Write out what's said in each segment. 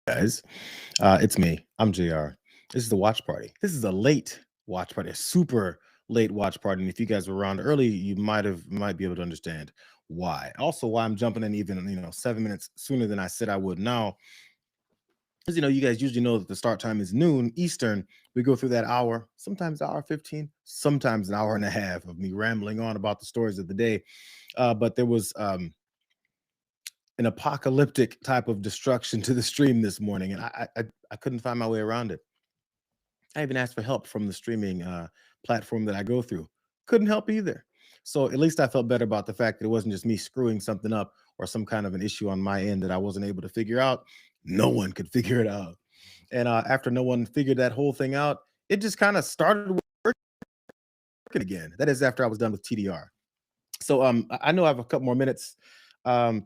Guys. It's me. I'm Jayar. This is the watch party. This is a late watch party, a super late watch party. And if you guys were around early, you might be able to understand why. Also, why I'm jumping in even 7 minutes sooner than I said I would. Now, as you guys usually know that the start time is noon Eastern. We go through that hour, sometimes hour 15, sometimes an hour and a half of me rambling on about the stories of the day. But there was an apocalyptic type of destruction to the stream this morning, and I couldn't find my way around it. I even asked for help from the streaming platform that I go through. Couldn't help either. So at least I felt better about the fact that it wasn't just me screwing something up or some kind of an issue on my end that I wasn't able to figure out. No one could figure it out. And after no one figured that whole thing out, it just kind of started working again. That is after I was done with TDR. So I know I have a couple more minutes. So I'm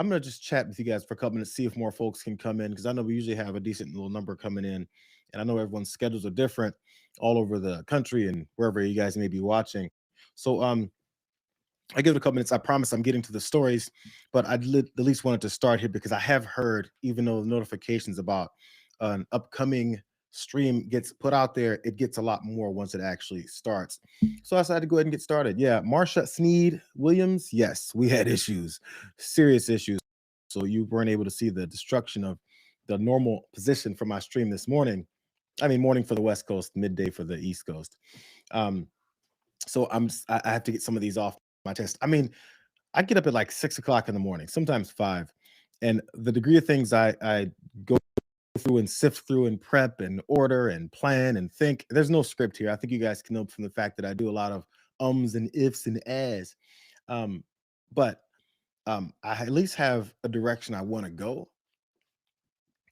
gonna just chat with you guys for a couple minutes, see if more folks can come in because I know we usually have a decent little number coming in, and I know everyone's schedules are different all over the country and wherever you guys may be watching. So I give it a couple minutes. I promise I'm getting to the stories, but at least wanted to start here because I have heard, even though the notifications about an upcoming stream gets put out there, it gets a lot more once it actually starts. So I decided to go ahead and get started. Yeah, Marsha Sneed Williams. Yes, we had issues, serious issues. So you weren't able to see the destruction of the normal position for my stream this morning. I mean, morning for the West Coast, midday for the East Coast. Um, so I have to get some of these off my test. I mean, I get up at like 6 o'clock in the morning, sometimes five, and the degree of things I go through and sift through and prep and order and plan and think. There's no script here. I think you guys can know from the fact that I do a lot of ums and ifs and as. Um, but I at least have a direction I want to go,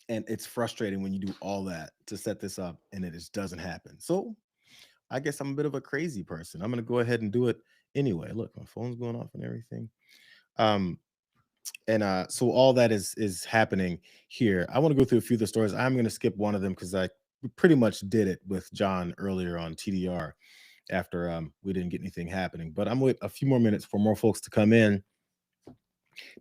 and it's frustrating when you do all that to set this up and it just doesn't happen. So I guess I'm a bit of a crazy person. I'm gonna go ahead and do it anyway. Look, my phone's going off and everything. Um, and so all that is happening here. I want to go through a few of the stories. I'm going to skip one of them because I pretty much did it with John earlier on TDR after we didn't get anything happening. But I'm with a few more minutes for more folks to come in.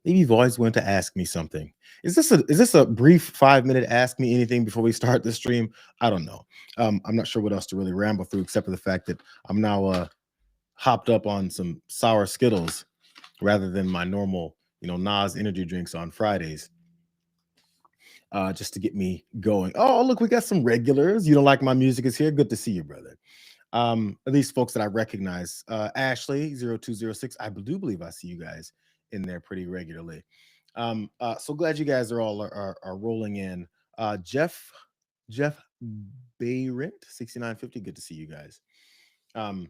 Maybe you've always wanted to ask me something. Is this a brief 5 minute ask me anything before we start the stream? I don't know. I'm not sure what else to really ramble through except for the fact that I'm now hopped up on some sour Skittles rather than my normal, Nas energy drinks on Fridays, just to get me going. Oh, look, we got some regulars. You don't like my music is here. Good to see you, brother. At least folks that I recognize. Ashley 0206. I do believe I see you guys in there pretty regularly. So glad you guys are all are rolling in. Jeff Bayrint 6950. Good to see you guys. Um,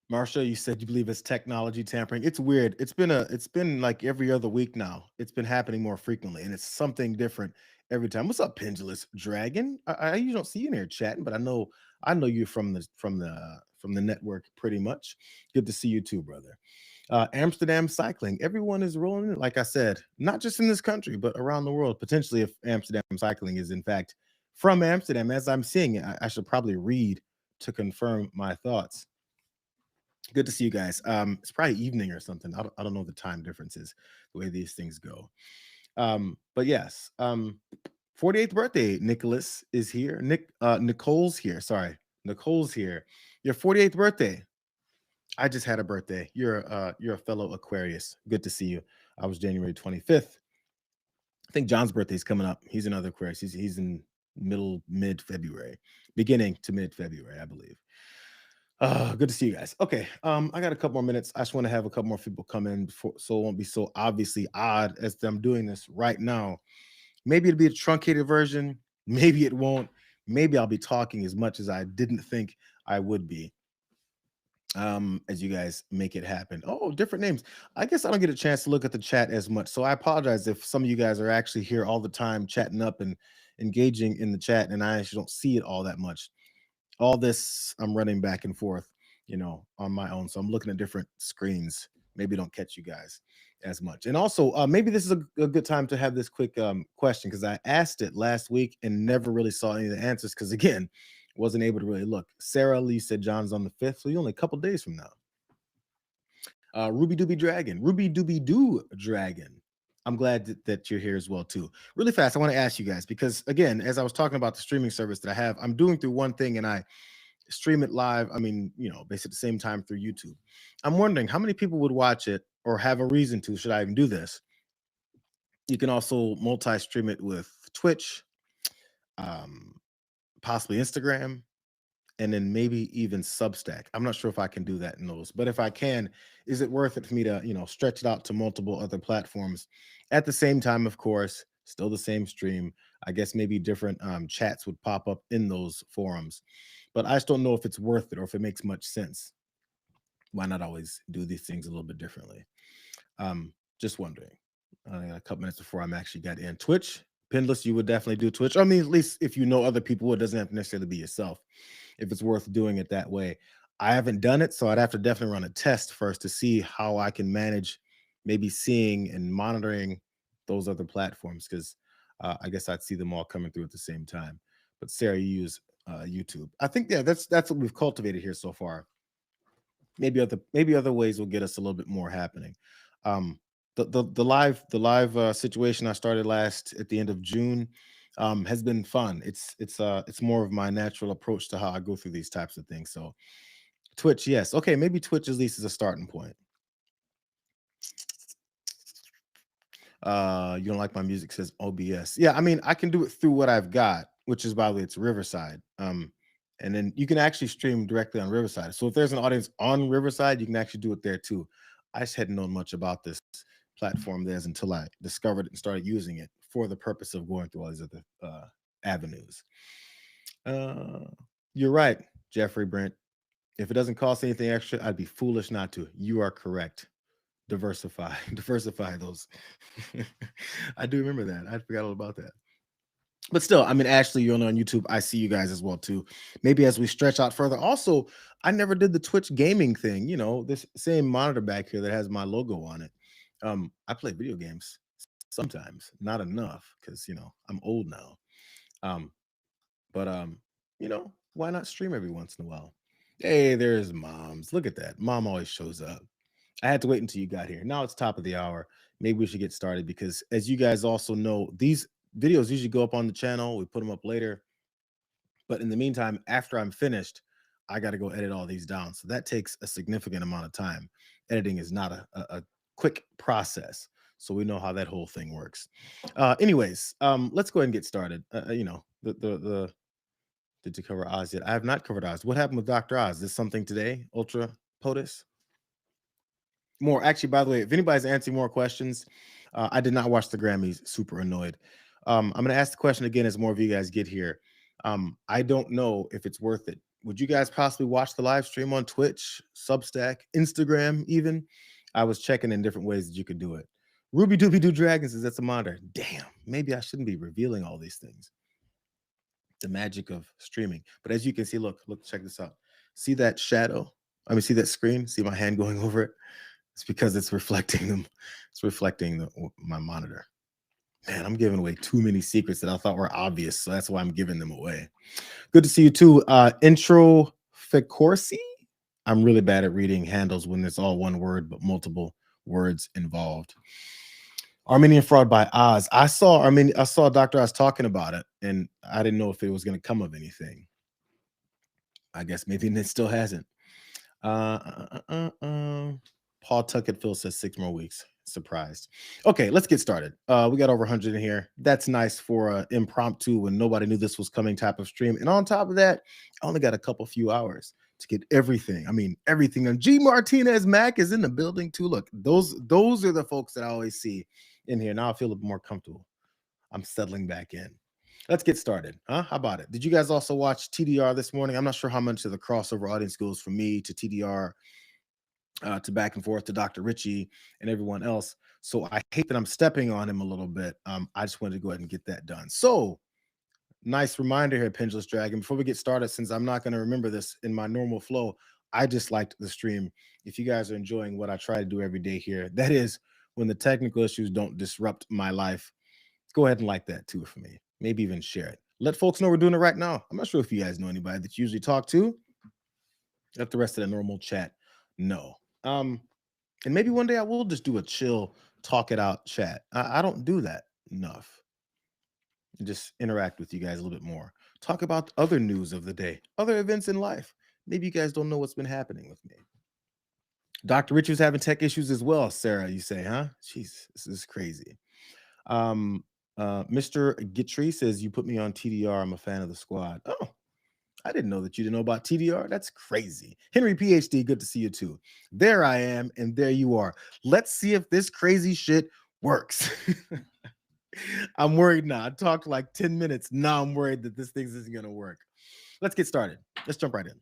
Marsha, you said you believe it's technology tampering. It's weird. It's been like every other week now. It's been happening more frequently, and it's something different every time. What's up, Pendulous Dragon? I you don't see you in here chatting, but I know you from the network pretty much. Good to see you too, brother. Amsterdam cycling. Everyone is rolling in, like I said, not just in this country, but around the world. Potentially, if Amsterdam cycling is in fact from Amsterdam, as I'm seeing it, I should probably read to confirm my thoughts. Good to see you guys. It's probably evening or something. I don't know the time differences, the way these things go. But yes, 48th birthday, Nicholas is here. Nicole's here. Sorry, Nicole's here. Your 48th birthday. I just had a birthday. You're a fellow Aquarius. Good to see you. I was January 25th. I think John's birthday is coming up. He's another Aquarius. He's in mid February, beginning to mid February, I believe. Good to see you guys. Okay, I got a couple more minutes. I just want to have a couple more people come in before, so it won't be so obviously odd as I'm doing this right now. Maybe it'll be a truncated version. Maybe it won't. Maybe I'll be talking as much as I didn't think I would be. As you guys make it happen. Oh, different names. I guess I don't get a chance to look at the chat as much. So I apologize if some of you guys are actually here all the time chatting up and engaging in the chat, and I actually don't see it all that much. All this I'm running back and forth, on my own. So I'm looking at different screens. Maybe don't catch you guys as much. And also, maybe this is a good time to have this quick question because I asked it last week and never really saw any of the answers because again, wasn't able to really look. Sarah Lee said John's on the 5th, so you're only a couple days from now. Ruby Dooby Dragon. I'm glad that you're here as well too. Really fast, I want to ask you guys because again, as I was talking about the streaming service that I have, I'm doing through one thing and I stream it live. I mean, basically at the same time through YouTube. I'm wondering how many people would watch it or have a reason to. Should I even do this? You can also multi-stream it with Twitch, um, possibly Instagram, and then maybe even Substack. I'm not sure if I can do that in those, but if I can, is it worth it for me to, stretch it out to multiple other platforms at the same time? Of course, still the same stream. I guess maybe different chats would pop up in those forums, but I just don't know if it's worth it or if it makes much sense. Why not always do these things a little bit differently? Just wondering. I got a couple minutes before I'm actually got in. Twitch, Pinless, you would definitely do Twitch. I mean, at least if you know other people, it doesn't have to necessarily be yourself. If it's worth doing it that way, I haven't done it, so I'd have to definitely run a test first to see how I can manage maybe seeing and monitoring those other platforms because I guess I'd see them all coming through at the same time. But Sarah, you use YouTube. I think that's what we've cultivated here so far. Maybe other ways will get us a little bit more happening. Um, the live situation I started last at the end of June has been fun. It's more of my natural approach to how I go through these types of things. So Twitch, yes, okay, maybe Twitch at least is a starting point. You don't like my music, says OBS. Yeah, I mean, I can do it through what I've got, which is by the way, it's Riverside. And then you can actually stream directly on Riverside. So if there's an audience on Riverside, you can actually do it there too. I just hadn't known much about this platform there until I discovered it and started using it for the purpose of going through all these other avenues. Uh, you're right, Jeffrey Brent. If it doesn't cost anything extra, I'd be foolish not to. You are correct. Diversify, diversify those. I do remember that. I forgot all about that. But still, I mean, Ashley, you're on YouTube. I see you guys as well too. Maybe as we stretch out further. Also, I never did the Twitch gaming thing. This same monitor back here that has my logo on it. I play video games sometimes, not enough because I'm old now. Um, but why not stream every once in a while? Hey, there's moms. Look at that. Mom always shows up. I had to wait until you got here. Now it's top of the hour. Maybe we should get started because, as you guys also know, these videos usually go up on the channel. We put them up later. But in the meantime, after I'm finished, I got to go edit all these down. So that takes a significant amount of time. Editing is not a quick process. So we know how that whole thing works. Anyways, let's go ahead and get started. The did you cover Oz yet? I have not covered Oz. What happened with Dr. Oz? Is this something today? Ultra POTUS? More actually, by the way, if anybody's answering more questions, I did not watch the Grammys. Super annoyed. I'm going to ask the question again as more of you guys get here. I don't know if it's worth it. Would you guys possibly watch the live stream on Twitch, Substack, Instagram, even? I was checking in different ways that you could do it. Ruby Dooby Doo Dragons says that's a monitor. Damn, maybe I shouldn't be revealing all these things. The magic of streaming. But as you can see, look, check this out. See that shadow? I mean, see that screen? See my hand going over it? It's because it's reflecting them. It's reflecting my monitor. Man, I'm giving away too many secrets that I thought were obvious, so that's why I'm giving them away. Good to see you too. Intro Ficorsi. I'm really bad at reading handles when it's all one word, but multiple words involved. Armenian Fraud by Oz. I saw Dr. Oz talking about it, and I didn't know if it was going to come of anything. I guess maybe it still hasn't. Paul Tuckettfield says 6 more weeks. Surprised. Okay, let's get started. We got over 100 in here. That's nice for an impromptu when nobody knew this was coming type of stream. And on top of that, I only got a few hours to get everything. I mean, everything. And G Martinez Mac is in the building too. Look, those are the folks that I always see in here. Now I feel a bit more comfortable. I'm settling back in. Let's get started. How about it? Did you guys also watch TDR this morning? I'm not sure how much of the crossover audience goes from me to TDR to back and forth to Dr. Richie and everyone else. So I hate that I'm stepping on him a little bit. I just wanted to go ahead and get that done. So nice reminder here, Pendulous Dragon. Before we get started, since I'm not going to remember this in my normal flow, I just liked the stream. If you guys are enjoying what I try to do every day here, that is when the technical issues don't disrupt my life, go ahead and like that too for me. Maybe even share it. Let folks know we're doing it right now. I'm not sure if you guys know anybody that you usually talk to. Let the rest of the normal chat know. And maybe one day I will just do a chill talk it out chat. I don't do that enough. Just interact with you guys a little bit more. Talk about other news of the day, other events in life. Maybe you guys don't know what's been happening with me. Dr. Richard's having tech issues as well, Sarah, you say, huh? Jeez, this is crazy. Um, Mr. Gitry says, you put me on TDR. I'm a fan of the squad. Oh, I didn't know that you didn't know about TDR. That's crazy. Henry PhD, good to see you too. There I am, and there you are. Let's see if this crazy shit works. I'm worried now. I talked like 10 minutes. Now I'm worried that this thing isn't going to work. Let's get started. Let's jump right in.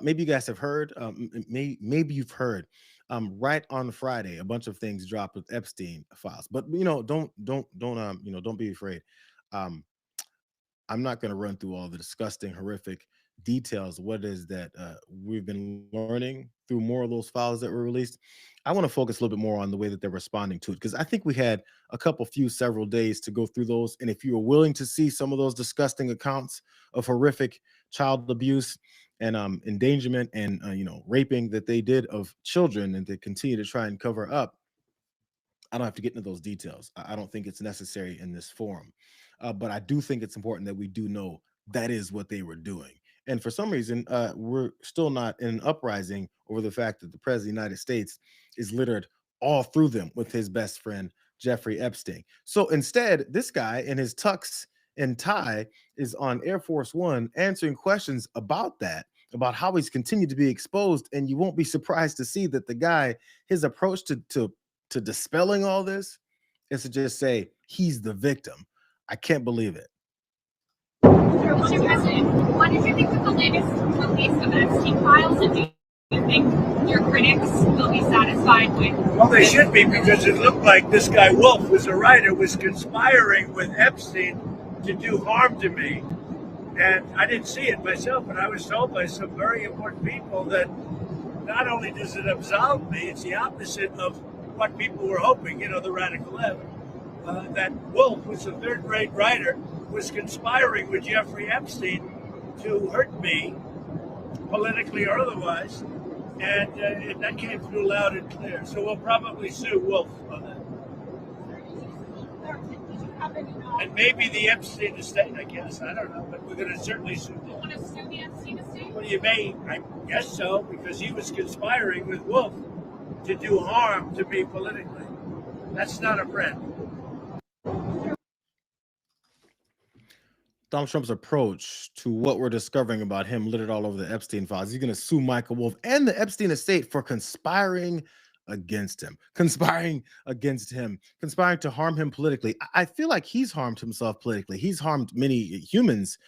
Maybe you guys have heard, maybe you've heard, right on Friday, a bunch of things dropped with Epstein files. But don't be afraid. Um, I'm not going to run through all the disgusting, horrific details of what it is that we've been learning through more of those files that were released. I want to focus a little bit more on the way that they're responding to it, because I think we had several days to go through those. And if you are willing to see some of those disgusting accounts of horrific child abuse and endangerment and raping that they did of children, and they continue to try and cover up, I don't have to get into those details. I don't think it's necessary in this forum. But I do think it's important that we do know that is what they were doing. And for some reason, we're still not in an uprising over the fact that the president of the United States is littered all through them with his best friend, Jeffrey Epstein. So instead, this guy in his tux and tie is on Air Force One answering questions about that, about how he's continued to be exposed. And you won't be surprised to see that the guy, his approach to dispelling all this is to just say he's the victim. I can't believe it. Mr. President, what did you think of the latest release of Epstein files, and do you think your critics will be satisfied with? Well, they should be, because it looked like this guy Wolf, was a writer, was conspiring with Epstein to do harm to me. And I didn't see it myself, but I was told by some very important people that not only does it absolve me, it's the opposite of what people were hoping, the radical left. That Wolf, who's a third-rate writer, was conspiring with Jeffrey Epstein to hurt me, politically or otherwise, and that came through loud and clear. So we'll probably sue Wolf on that. And maybe the Epstein estate, I guess. I don't know, but we're going to certainly sue them. You want to sue the Epstein estate? Well, you may, I guess so, because he was conspiring with Wolf to do harm to me politically. That's not a friend. Donald Trump's approach to what we're discovering about him littered all over the Epstein files. He's going to sue Michael Wolff and the Epstein estate for conspiring against him, conspiring to harm him politically. I feel like he's harmed himself politically. He's harmed many humans,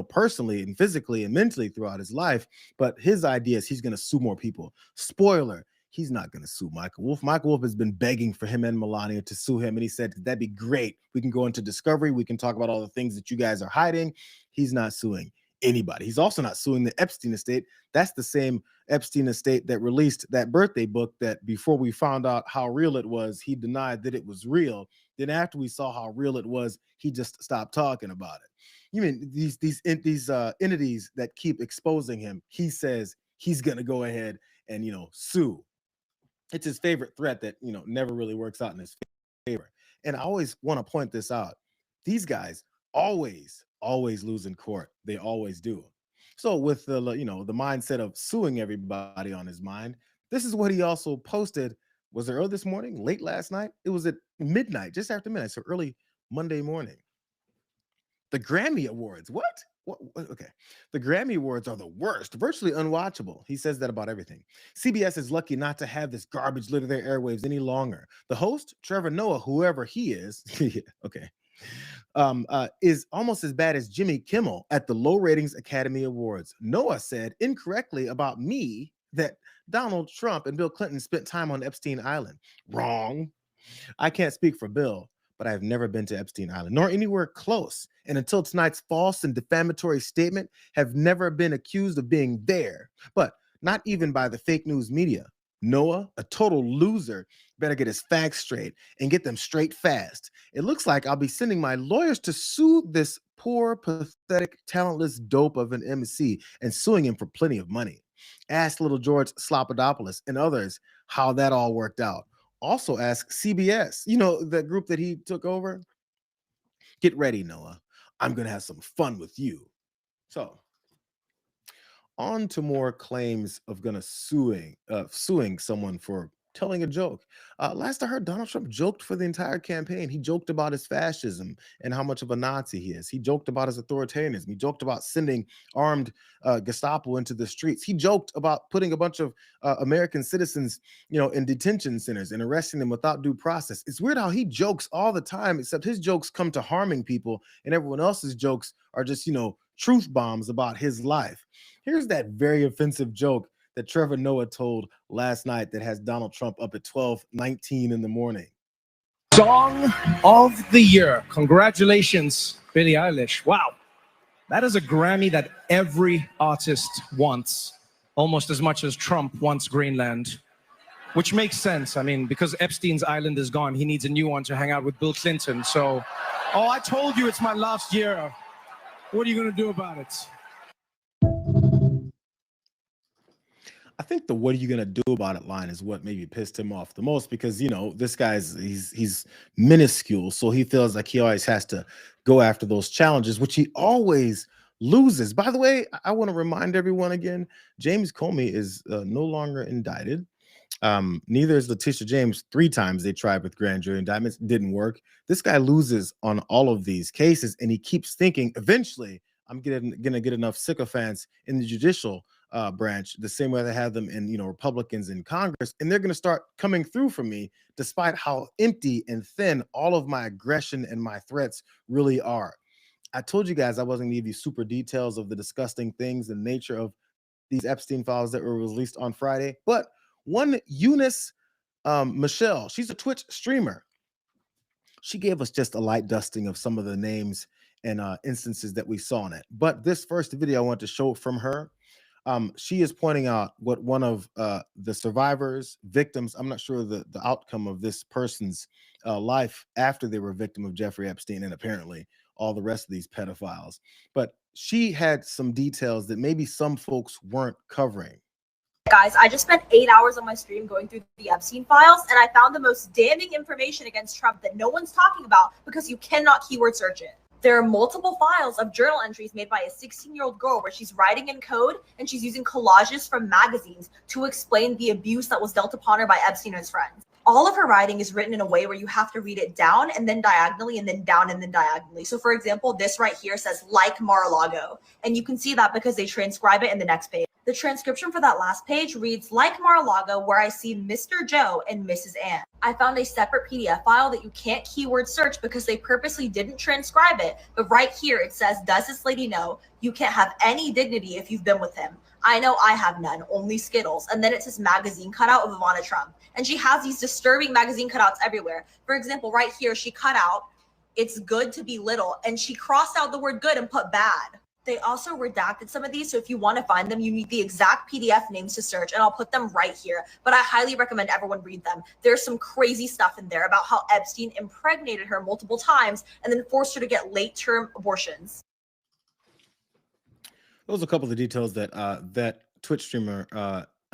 personally and physically and mentally throughout his life. But his idea is he's going to sue more people. Spoiler, he's not going to sue Michael Wolff. Michael Wolff has been begging for him and Melania to sue him. And he said, that'd be great. We can go into discovery. We can talk about all the things that you guys are hiding. He's not suing anybody. He's also not suing the Epstein estate. That's the same Epstein estate that released that birthday book that before we found out how real it was, he denied that it was real. Then after we saw how real it was, he just stopped talking about it. You mean these entities that keep exposing him, he says he's going to go ahead and, sue. It's his favorite threat that, never really works out in his favor. And I always want to point this out. These guys always lose in court. They always do. So with the mindset of suing everybody on his mind, this is what he also posted. Was it early this morning, late last night? It was at midnight, just after midnight, so early Monday morning. The Grammy Awards. What? Okay. The Grammy Awards are the worst, virtually unwatchable. He says that about everything. CBS is lucky not to have this garbage litter their airwaves any longer. The host, Trevor Noah, whoever he is, okay, is almost as bad as Jimmy Kimmel at the low ratings Academy Awards. Noah said incorrectly about me that Donald Trump and Bill Clinton spent time on Epstein Island. Wrong. I can't speak for Bill, but I've never been to Epstein Island, nor anywhere close. And until tonight's false and defamatory statement, have never been accused of being there, but not even by the fake news media. Noah, a total loser, better get his facts straight and get them straight fast. It looks like I'll be sending my lawyers to sue this poor, pathetic, talentless dope of an MC and suing him for plenty of money. Ask little George Slopadopoulos and others how that all worked out. also asked CBS, you know, the group that he took over, get ready, Noah. I'm going to have some fun with you. So, on to more claims of gonna suing someone for telling a joke. Last I heard, Donald Trump joked for the entire campaign. He joked about his fascism and how much of a Nazi he is. He joked about his authoritarianism. He joked about sending armed Gestapo into the streets. He joked about putting a bunch of American citizens, you know, in detention centers and arresting them without due process. It's weird how he jokes all the time, except his jokes come to harming people, and everyone else's jokes are just, you know, truth bombs about his life. Here's that very offensive joke that Trevor Noah told last night that has Donald Trump up at 12:19 in the morning. Song of the Year. Congratulations, Billie Eilish. Wow. That is a Grammy that every artist wants, almost as much as Trump wants Greenland, which makes sense. I mean, because Epstein's island is gone, he needs a new one to hang out with Bill Clinton. So, oh, I told you it's my last year. What are you going to do about it? I think the "what are you gonna do about it" line is what maybe pissed him off the most, because you know this guy's he's minuscule, so he feels like he always has to go after those challenges, which he always loses. By the way, I want to remind everyone again: James Comey is no longer indicted. Neither is Letitia James. 3 times they tried with grand jury indictments, didn't work. This guy loses on all of these cases, and he keeps thinking eventually I'm gonna get enough sycophants in the judicial branch, the same way they have them in, you know, Republicans in Congress, and they're gonna start coming through for me, despite how empty and thin all of my aggression and my threats really are. I told you guys I wasn't gonna give you super details of the disgusting things and nature of these Epstein files that were released on Friday, but one Eunice Michelle, she's a Twitch streamer. She gave us just a light dusting of some of the names and instances that we saw in it. But this first video I want to show from her, she is pointing out what one of the survivors, victims, I'm not sure the outcome of this person's life after they were a victim of Jeffrey Epstein and apparently all the rest of these pedophiles. But she had some details that maybe some folks weren't covering. Guys, I just spent 8 hours on my stream going through the Epstein files, and I found the most damning information against Trump that no one's talking about because you cannot keyword search it. There are multiple files of journal entries made by a 16-year-old girl where she's writing in code and she's using collages from magazines to explain the abuse that was dealt upon her by Epstein and his friends. All of her writing is written in a way where you have to read it down and then diagonally and then down and then diagonally. So for example, this right here says like Mar-a-Lago, and you can see that because they transcribe it in the next page. The transcription for that last page reads, like Mar-a-Lago, where I see Mr. Joe and Mrs. Ann. I found a separate PDF file that you can't keyword search because they purposely didn't transcribe it. But right here it says, does this lady know you can't have any dignity if you've been with him? I know I have none, only Skittles. And then it says magazine cutout of Ivana Trump. And she has these disturbing magazine cutouts everywhere. For example, right here, she cut out, it's good to be little. And she crossed out the word good and put bad. They also redacted some of these, so if you want to find them, you need the exact PDF names to search, and I'll put them right here. But I highly recommend everyone read them. There's some crazy stuff in there about how Epstein impregnated her multiple times and then forced her to get late-term abortions. Those are a couple of the details that that Twitch streamer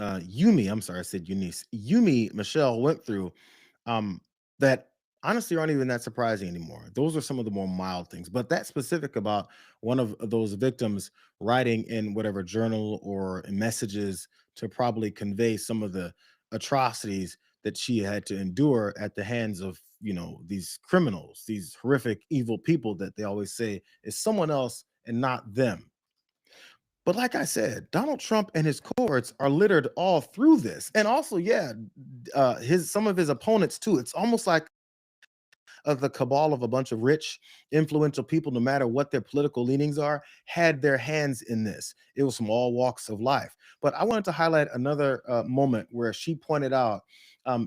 Yumi, I'm sorry, I said Eunice, Yumi Michelle went through, that honestly aren't even that surprising anymore. Those are some of the more mild things, but that specific about one of those victims writing in whatever journal or messages to probably convey some of the atrocities that she had to endure at the hands of, you know, these criminals, these horrific evil people that they always say is someone else and not them. But like I said, Donald Trump and his cohorts are littered all through this, and also, yeah, his some of his opponents too. It's almost like the cabal of a bunch of rich, influential people, no matter what their political leanings are, had their hands in this. It was from all walks of life. But I wanted to highlight another moment where she pointed out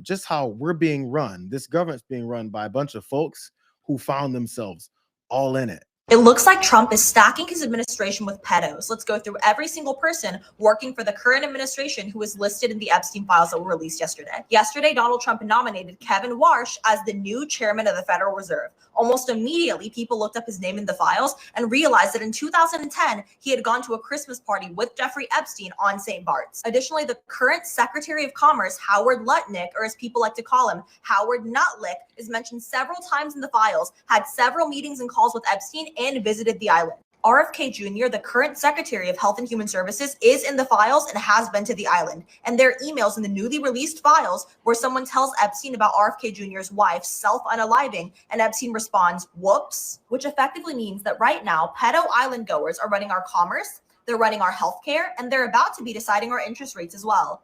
just how we're being run. This government's being run by a bunch of folks who found themselves all in it. It looks like Trump is stacking his administration with pedos. Let's go through every single person working for the current administration who is listed in the Epstein files that were released yesterday. Yesterday, Donald Trump nominated Kevin Warsh as the new chairman of the Federal Reserve. Almost immediately, people looked up his name in the files and realized that in 2010, he had gone to a Christmas party with Jeffrey Epstein on St. Bart's. Additionally, the current Secretary of Commerce, Howard Lutnick, or as people like to call him, Howard Nutlick, is mentioned several times in the files, had several meetings and calls with Epstein, and visited the island. RFK Jr., the current Secretary of Health and Human Services, is in the files and has been to the island. And there are emails in the newly released files where someone tells Epstein about RFK Jr.'s wife self-unaliving, and Epstein responds, whoops, which effectively means that right now, pedo island goers are running our commerce, they're running our healthcare, and they're about to be deciding our interest rates as well.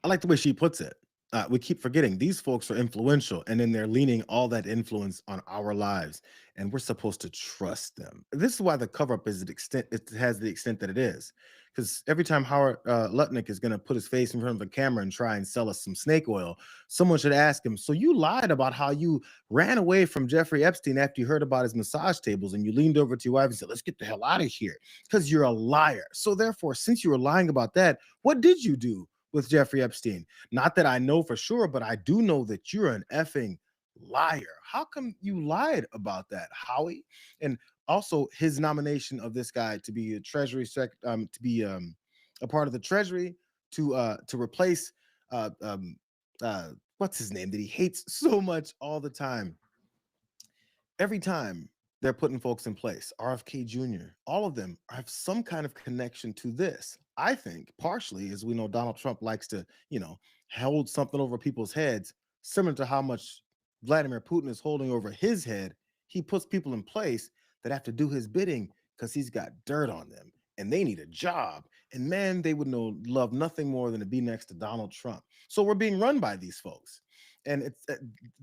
I like the way she puts it. We keep forgetting these folks are influential, and then they're leaning all that influence on our lives, and we're supposed to trust them. This is why the cover up is it has the extent that it is, because every time Howard Lutnick is going to put his face in front of a camera and try and sell us some snake oil, someone should ask him, so you lied about how you ran away from Jeffrey Epstein after you heard about his massage tables, and you leaned over to your wife and said, let's get the hell out of here, because you're a liar. So therefore, since you were lying about that, what did you do with Jeffrey Epstein? Not that I know for sure, but I do know that you're an effing liar. How come you lied about that, Howie? And also his nomination of this guy to be a to be a part of the Treasury to replace what's his name that he hates so much all the time. Every time they're putting folks in place, RFK Jr., all of them have some kind of connection to this. I think partially, as we know, Donald Trump likes to, hold something over people's heads, similar to how much Vladimir Putin is holding over his head. He puts people in place that have to do his bidding because he's got dirt on them and they need a job. And man, they would love nothing more than to be next to Donald Trump. So we're being run by these folks. And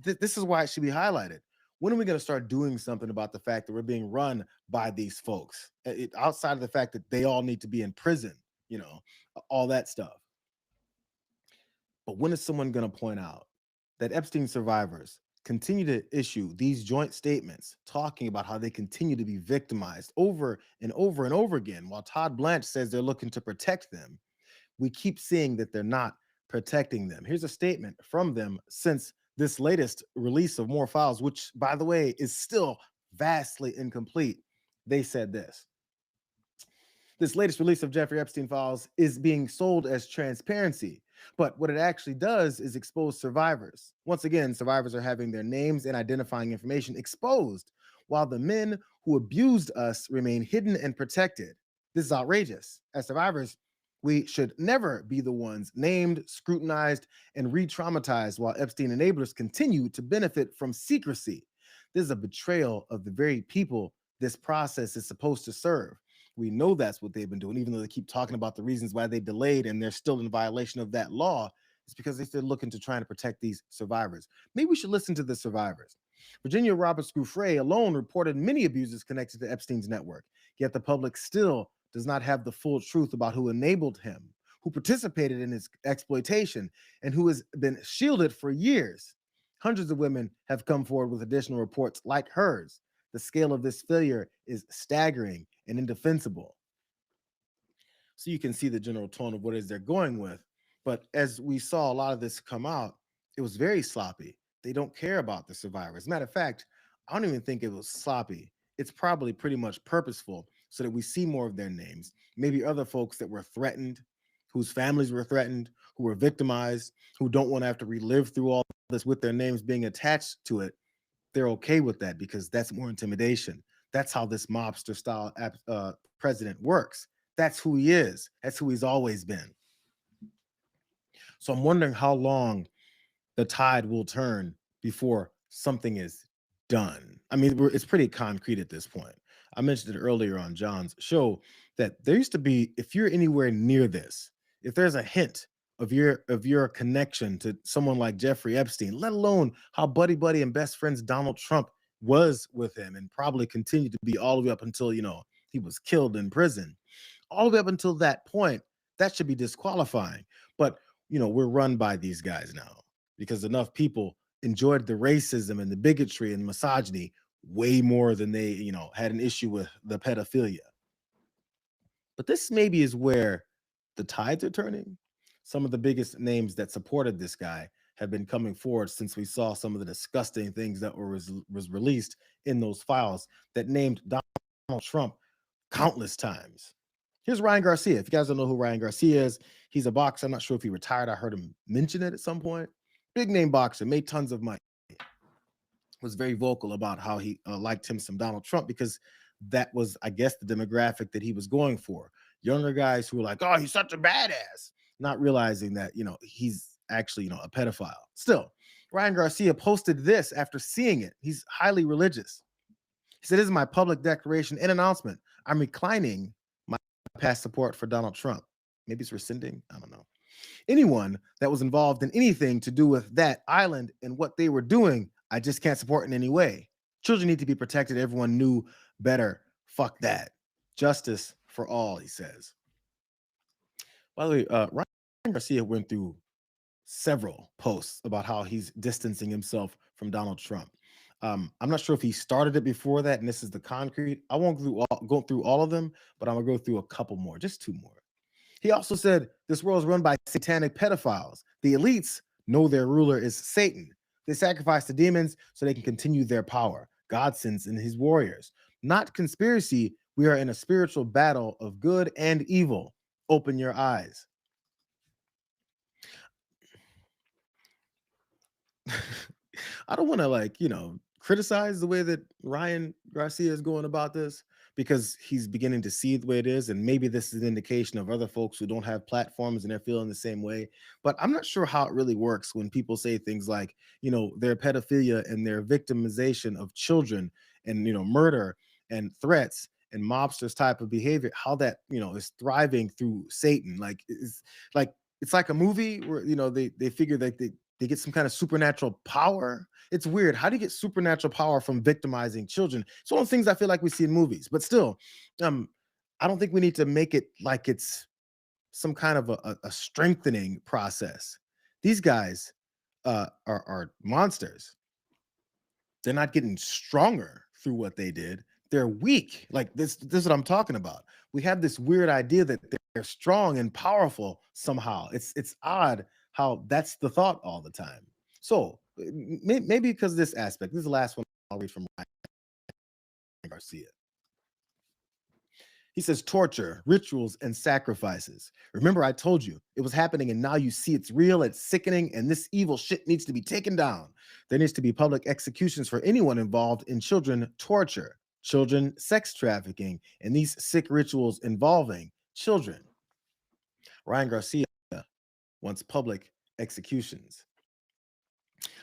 this is why it should be highlighted. When are we going to start doing something about the fact that we're being run by these folks? Outside of the fact that they all need to be in prison, all that stuff. But when is someone going to point out that Epstein survivors continue to issue these joint statements talking about how they continue to be victimized over and over and over again, while Todd Blanche says they're looking to protect them? We keep seeing that they're not protecting them. Here's a statement from them since this latest release of more files, which, by the way, is still vastly incomplete. They said this latest release of Jeffrey Epstein files is being sold as transparency, but what it actually does is expose survivors. Once again, survivors are having their names and identifying information exposed, while the men who abused us remain hidden and protected. This is outrageous. As survivors, we should never be the ones named, scrutinized, and re-traumatized while Epstein enablers continue to benefit from secrecy. This is a betrayal of the very people this process is supposed to serve. We know that's what they've been doing, even though they keep talking about the reasons why they delayed and they're still in violation of that law. It's because they're looking to try to protect these survivors. Maybe we should listen to the survivors. Virginia Roberts Gouffre alone reported many abuses connected to Epstein's network, yet the public still does not have the full truth about who enabled him, who participated in his exploitation, and who has been shielded for years. Hundreds of women have come forward with additional reports like hers. The scale of this failure is staggering and indefensible. So you can see the general tone of what it is they're going with. But as we saw a lot of this come out, it was very sloppy. They don't care about the survivors. Matter of fact, I don't even think it was sloppy. It's probably pretty much purposeful so that we see more of their names. Maybe other folks that were threatened, whose families were threatened, who were victimized, who don't want to have to relive through all this with their names being attached to it. They're okay with that because that's more intimidation. That's how this mobster style president works. That's who he is. That's who he's always been. So I'm wondering how long the tide will turn before something is done. I mean, it's pretty concrete at this point. I mentioned it earlier on John's show that there used to be, if you're anywhere near this, if there's a hint of your connection to someone like Jeffrey Epstein, let alone how buddy and best friends Donald Trump was with him and probably continued to be all the way up until, he was killed in prison. All the way up until that point, that should be disqualifying. But, we're run by these guys now because enough people enjoyed the racism and the bigotry and misogyny way more than they, had an issue with the pedophilia. But this maybe is where the tides are turning. Some of the biggest names that supported this guy have been coming forward since we saw some of the disgusting things that was released in those files that named Donald Trump countless times. Here's Ryan Garcia. If you guys don't know who Ryan Garcia is, he's a boxer. I'm not sure if he retired. I heard him mention it at some point. Big name boxer, made tons of money. Was very vocal about how he liked him some Donald Trump because that was, I guess, the demographic that he was going for. Younger guys who were like, oh, he's such a badass, not realizing that, he's actually, a pedophile. Still, Ryan Garcia posted this after seeing it. He's highly religious. He said, this is my public declaration and announcement. I'm reclining my past support for Donald Trump. Maybe it's rescinding. I don't know. Anyone that was involved in anything to do with that island and what they were doing, I just can't support in any way. Children need to be protected. Everyone knew better. Fuck that. Justice for all, he says. By the way, Ryan Garcia went through several posts about how he's distancing himself from Donald Trump. I'm not sure if he started it before that, and this is the concrete. I won't go through all of them, but I'm going to go through a couple more, just two more. He also said this world is run by satanic pedophiles. The elites know their ruler is Satan. They sacrifice to demons so they can continue their power. God sends in his warriors. Not conspiracy. We are in a spiritual battle of good and evil. Open your eyes. I don't want to criticize the way that Ryan Garcia is going about this because he's beginning to see the way it is. And maybe this is an indication of other folks who don't have platforms and they're feeling the same way. But I'm not sure how it really works when people say things like, their pedophilia and their victimization of children and, murder and threats and mobsters type of behavior, how that, is thriving through Satan. It's like a movie where, they figure that they get some kind of supernatural power. It's weird. How do you get supernatural power from victimizing children? It's one of the things I feel like we see in movies, but still, I don't think we need to make it like it's some kind of a strengthening process. These guys are monsters. They're not getting stronger through what they did. They're weak. Like this is what I'm talking about. We have this weird idea that they're strong and powerful somehow. It's odd how that's the thought all the time. So maybe because of this aspect, this is the last one I'll read from Ryan Garcia. He says, torture, rituals, and sacrifices. Remember, I told you it was happening, and now you see it's real, it's sickening, and this evil shit needs to be taken down. There needs to be public executions for anyone involved in children torture, children sex trafficking, and these sick rituals involving children. Ryan Garcia wants public executions.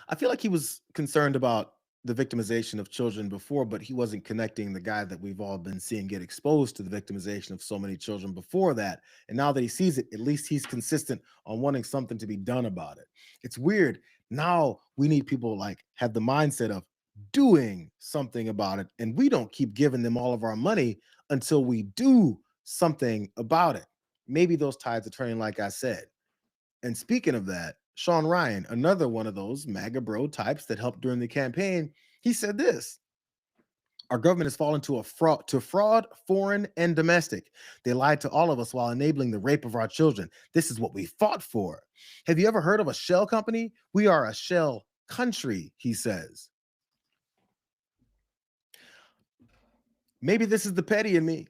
I feel like he was concerned about the victimization of children before, but he wasn't connecting the guy that we've all been seeing get exposed to the victimization of so many children before that. And now that he sees it, at least he's consistent on wanting something to be done about it. It's weird. Now we need people have the mindset of doing something about it. And we don't keep giving them all of our money until we do something about it. Maybe those tides are turning, like I said. And speaking of that, Sean Ryan, another one of those MAGA bro types that helped during the campaign, he said this: our government has fallen to fraud, foreign and domestic. They lied to all of us while enabling the rape of our children. This is what we fought for. Have you ever heard of a shell company? We are a shell country, he says. Maybe this is the petty in me,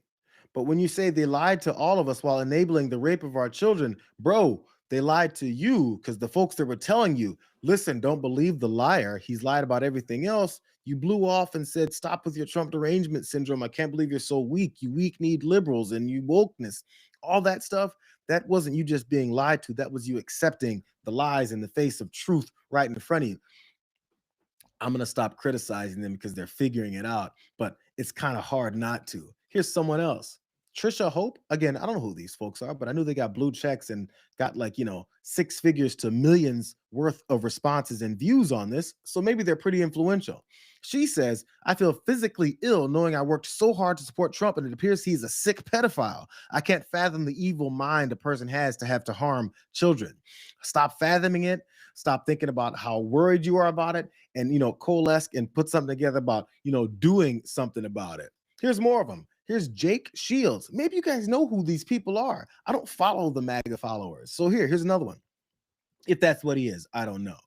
but when you say they lied to all of us while enabling the rape of our children, bro, they lied to you because the folks that were telling you, listen, don't believe the liar. He's lied about everything else. You blew off and said, stop with your Trump derangement syndrome. I can't believe you're so weak. You weak-kneed liberals and you wokeness. All that stuff, that wasn't you just being lied to. That was you accepting the lies in the face of truth right in front of you. I'm going to stop criticizing them because they're figuring it out, but it's kind of hard not to. Here's someone else. Trisha Hope, again, I don't know who these folks are, but I knew they got blue checks and got 6 figures to millions worth of responses and views on this. So maybe they're pretty influential. She says, I feel physically ill knowing I worked so hard to support Trump and it appears he's a sick pedophile. I can't fathom the evil mind a person has to have to harm children. Stop fathoming it. Stop thinking about how worried you are about it and, coalesce and put something together about, doing something about it. Here's more of them. Here's Jake Shields. Maybe you guys know who these people are. I don't follow the MAGA followers. So here's another one. If that's what he is, I don't know.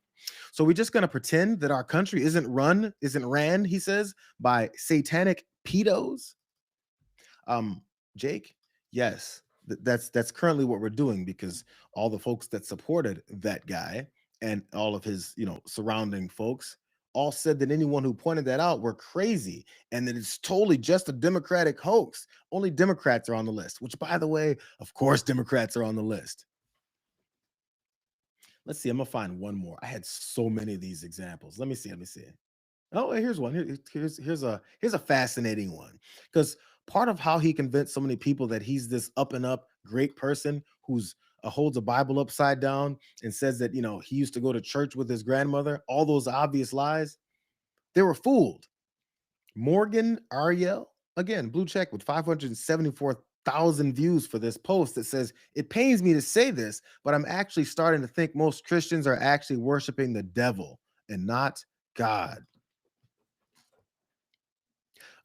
So we're just going to pretend that our country isn't ran, he says, by satanic pedos. Jake, yes, that's currently what we're doing, because all the folks that supported that guy and all of his, surrounding folks all said that anyone who pointed that out were crazy and that it's totally just a Democratic hoax. Only Democrats are on the list, which, by the way, of course, Democrats are on the list. Let's see. I'm gonna find one more. I had so many of these examples. Let me see. Oh, here's one. Here's a fascinating one, because part of how he convinced so many people that he's this up and up great person who's holds a Bible upside down and says that he used to go to church with his grandmother. All those obvious lies, they were fooled. Morgan Ariel, again, blue check with 574,000 views for this post that says, it pains me to say this, but I'm actually starting to think most Christians are actually worshiping the devil and not God.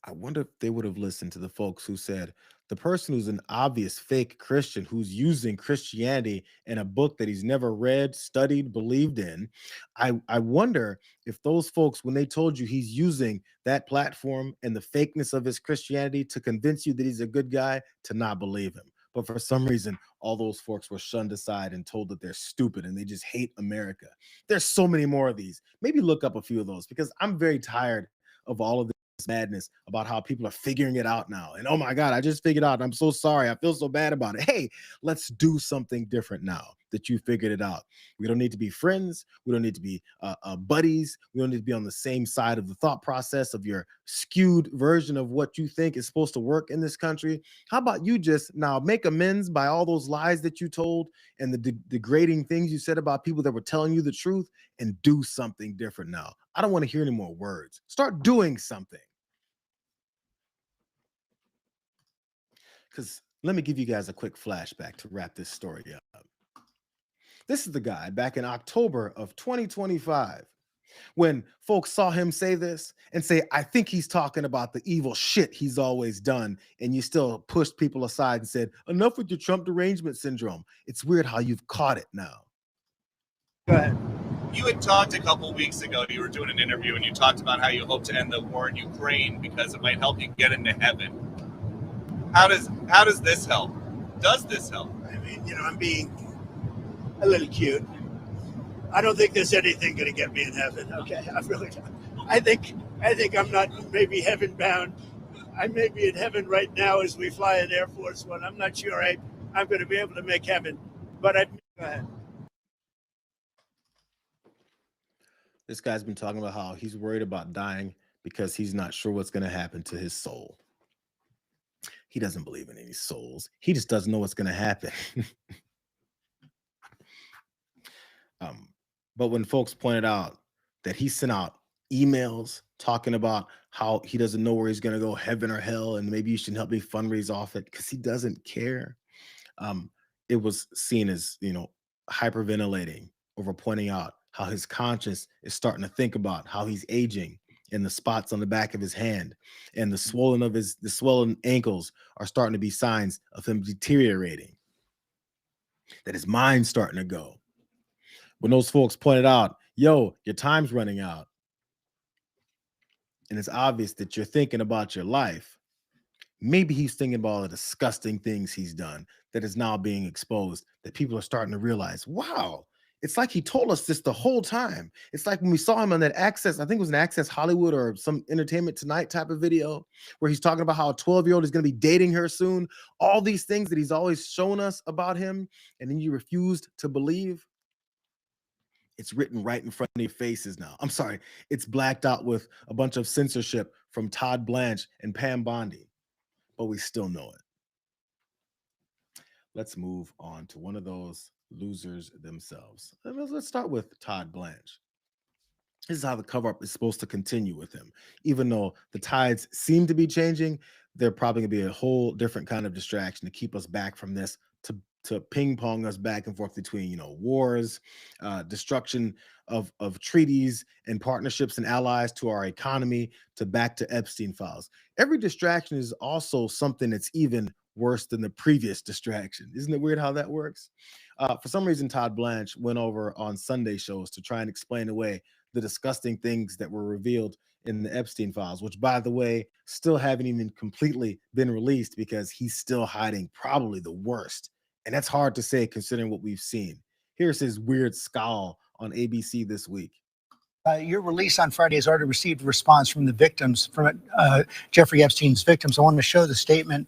I wonder if they would have listened to the folks who said the person who's an obvious fake Christian who's using Christianity in a book that he's never read, studied, believed in. I wonder if those folks, when they told you he's using that platform and the fakeness of his Christianity to convince you that he's a good guy, to not believe him. But for some reason, all those folks were shunned aside and told that they're stupid and they just hate America. There's so many more of these. Maybe look up a few of those, because I'm very tired of all of this madness about how people are figuring it out now. And oh my God, I just figured out. I'm so sorry. I feel so bad about it. Hey, let's do something different now that you figured it out. We don't need to be friends. We don't need to be buddies. We don't need to be on the same side of the thought process of your skewed version of what you think is supposed to work in this country. How about you just now make amends by all those lies that you told and the degrading things you said about people that were telling you the truth, and do something different now. I don't want to hear any more words. Start doing something. Because let me give you guys a quick flashback to wrap this story up. This is the guy back in October of 2025 when folks saw him say this and say, I think he's talking about the evil shit he's always done. And you still pushed people aside and said, enough with your Trump derangement syndrome. It's weird how you've caught it now. Go ahead. You had talked a couple weeks ago, you were doing an interview, and you talked about how you hope to end the war in Ukraine because it might help you get into heaven. How does this help? Does this help? I mean, I'm being a little cute. I don't think there's anything going to get me in heaven. Okay, I really don't. I think I'm not maybe heaven bound. I may be in heaven right now as we fly an Air Force One. I'm not sure I'm going to be able to make heaven. But go ahead. This guy's been talking about how he's worried about dying because he's not sure what's going to happen to his soul. He doesn't believe in any souls. He just doesn't know what's going to happen. But when folks pointed out that he sent out emails talking about how he doesn't know where he's going to go, heaven or hell, and maybe you should help me fundraise off it because he doesn't care. It was seen as, hyperventilating over pointing out how his conscience is starting to think about how he's aging, and the spots on the back of his hand and the swollen ankles are starting to be signs of him deteriorating, that his mind's starting to go. When those folks pointed out, yo, your time's running out, and it's obvious that you're thinking about your life, maybe he's thinking about all the disgusting things he's done that is now being exposed, that people are starting to realize, wow, it's like he told us this the whole time. It's like when we saw him on that Access, I think it was an Access Hollywood or some Entertainment Tonight type of video, where he's talking about how a 12-year-old is going to be dating her soon. All these things that he's always shown us about him, and then you refused to believe. It's written right in front of your faces now. I'm sorry, it's blacked out with a bunch of censorship from Todd Blanche and Pam Bondi, but we still know it. Let's move on to one of those losers themselves. Let's start with Todd Blanche. This is how the cover up is supposed to continue with him. Even though the tides seem to be changing, they're probably going to be a whole different kind of distraction to keep us back from this, to ping pong us back and forth between, wars, destruction of treaties and partnerships and allies, to our economy, to back to Epstein files. Every distraction is also something that's even worse than the previous distraction. Isn't it weird how that works? For some reason, Todd Blanche went over on Sunday shows to try and explain away the disgusting things that were revealed in the Epstein files, which, by the way, still haven't even completely been released because he's still hiding probably the worst. And that's hard to say considering what we've seen. Here's his weird scowl on ABC this week. Your release on Friday has already received a response from the victims, from Jeffrey Epstein's victims. I want to show the statement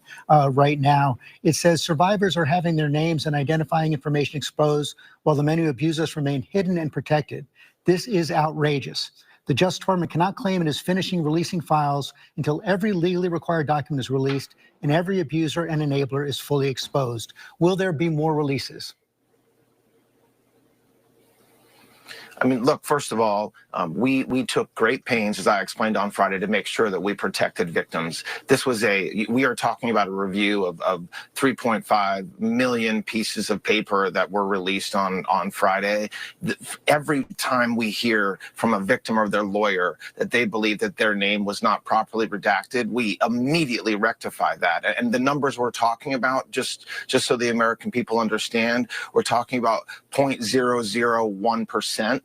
right now. It says, survivors are having their names and identifying information exposed while the men who abuse us remain hidden and protected. This is outrageous. The Justice Department cannot claim it is finishing releasing files until every legally required document is released and every abuser and enabler is fully exposed. Will there be more releases? I mean, look, first of all, we took great pains, as I explained on Friday, to make sure that we protected victims. We are talking about a review of 3.5 million pieces of paper that were released on Friday. Every time we hear from a victim or their lawyer that they believe that their name was not properly redacted, we immediately rectify that. And the numbers we're talking about, just so the American people understand, we're talking about 0.001%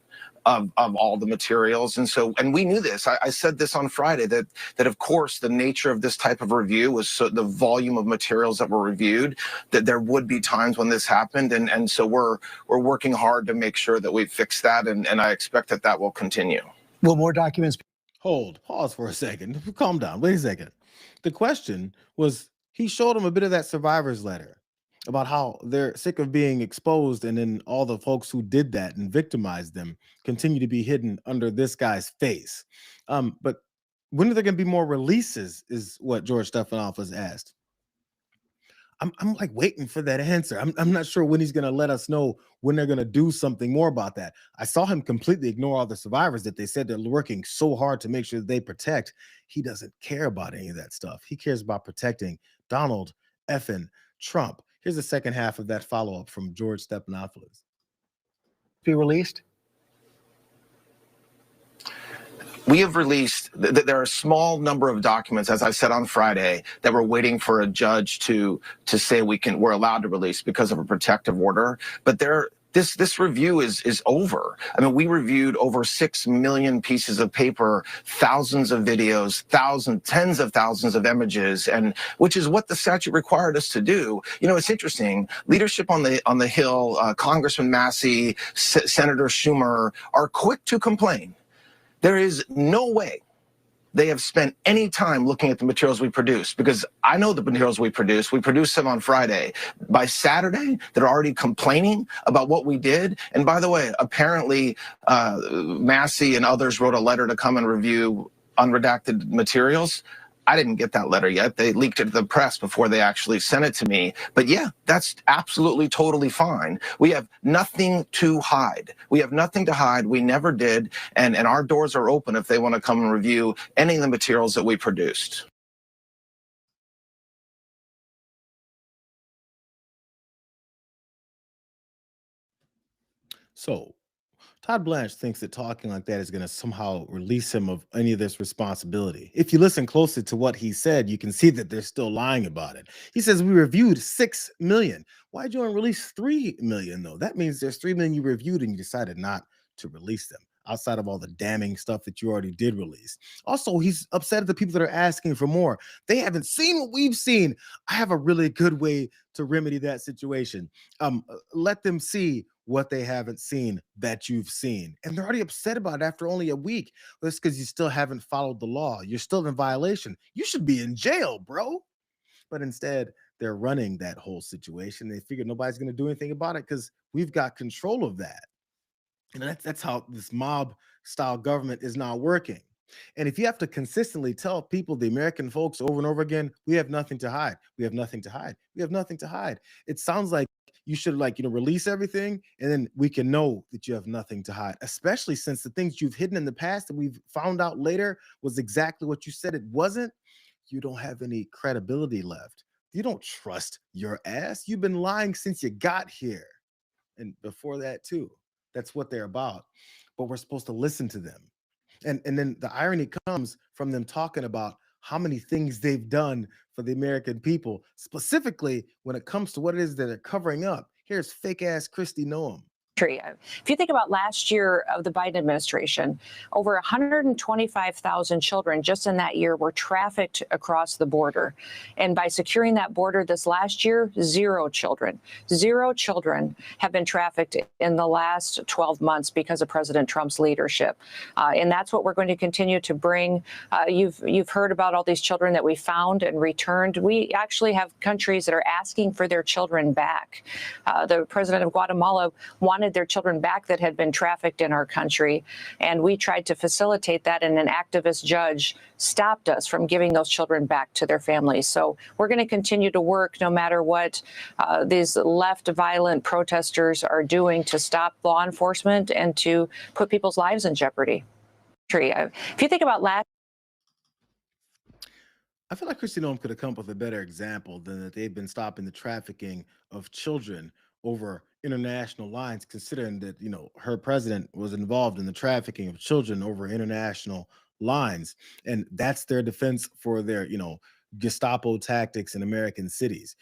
of all the materials. And we knew this. I said this on Friday, that of course the nature of this type of review was the volume of materials that were reviewed, that there would be times when this happened. And so we're working hard to make sure that we fix that. And I expect that will continue. Will more documents? Pause for a second. Calm down. Wait a second. The question was, he showed him a bit of that survivor's letter about how they're sick of being exposed, and then all the folks who did that and victimized them continue to be hidden under this guy's face. But when are there going to be more releases, is what George Stephanopoulos asked. I'm like waiting for that answer. I'm not sure when he's going to let us know when they're going to do something more about that. I saw him completely ignore all the survivors that they said they're working so hard to make sure that they protect. He doesn't care about any of that stuff. He cares about protecting Donald effing Trump. Here's the second half of that follow-up from George Stephanopoulos. Be released? We have released, there are a small number of documents, as I said on Friday, that we're waiting for a judge to say we're allowed to release because of a protective order. But this review is over. I mean, we reviewed over 6 million pieces of paper, thousands of videos, tens of thousands of images, and which is what the statute required us to do. It's interesting. Leadership on the Hill, Congressman Massey, Senator Schumer are quick to complain. There is no way they have spent any time looking at the materials we produce, because I know the materials we produced them on Friday. By Saturday, they're already complaining about what we did. And by the way, apparently Massey and others wrote a letter to come and review unredacted materials. I didn't get that letter yet. They leaked it to the press before they actually sent it to me. But yeah, that's absolutely totally fine. We have nothing to hide. We have nothing to hide. We never did. And our doors are open if they want to come and review any of the materials that we produced. So Todd Blanche thinks that talking like that is going to somehow release him of any of this responsibility. If you listen closely to what he said, you can see that they're still lying about it. He says, we reviewed 6 million. Why'd you only release 3 million, though? That means there's 3 million you reviewed and you decided not to release them, outside of all the damning stuff that you already did release. Also, he's upset at the people that are asking for more. They haven't seen what we've seen. I have a really good way to remedy that situation. Let them see what they haven't seen that you've seen. And they're already upset about it after only a week. That's because you still haven't followed the law. You're still in violation. You should be in jail, bro. But instead, they're running that whole situation. They figure nobody's going to do anything about it because we've got control of that. And that's how this mob style government is not working. And if you have to consistently tell people, the American folks, over and over again, we have nothing to hide. We have nothing to hide. We have nothing to hide. It sounds like you should release everything, and then we can know that you have nothing to hide, especially since the things you've hidden in the past that we've found out later was exactly what you said it wasn't. You don't have any credibility left. You don't trust your ass. You've been lying since you got here. And before that too. That's what they're about. But we're supposed to listen to them. And then the irony comes from them talking about how many things they've done for the American people, specifically when it comes to what it is that they're covering up. Here's fake ass Kristi Noem. If you think about last year of the Biden administration, over 125,000 children just in that year were trafficked across the border. And by securing that border this last year, zero children have been trafficked in the last 12 months because of President Trump's leadership. And that's what we're going to continue to bring. You've heard about all these children that we found and returned. We actually have countries that are asking for their children back. The president of Guatemala wanted their children back that had been trafficked in our country. And we tried to facilitate that, and an activist judge stopped us from giving those children back to their families. So we're going to continue to work no matter what these left violent protesters are doing to stop law enforcement and to put people's lives in jeopardy. If you think about I feel like Kristi Noem could have come up with a better example than that they've been stopping the trafficking of children over international lines, considering that, her president was involved in the trafficking of children over international lines. And that's their defense for their, Gestapo tactics in American cities.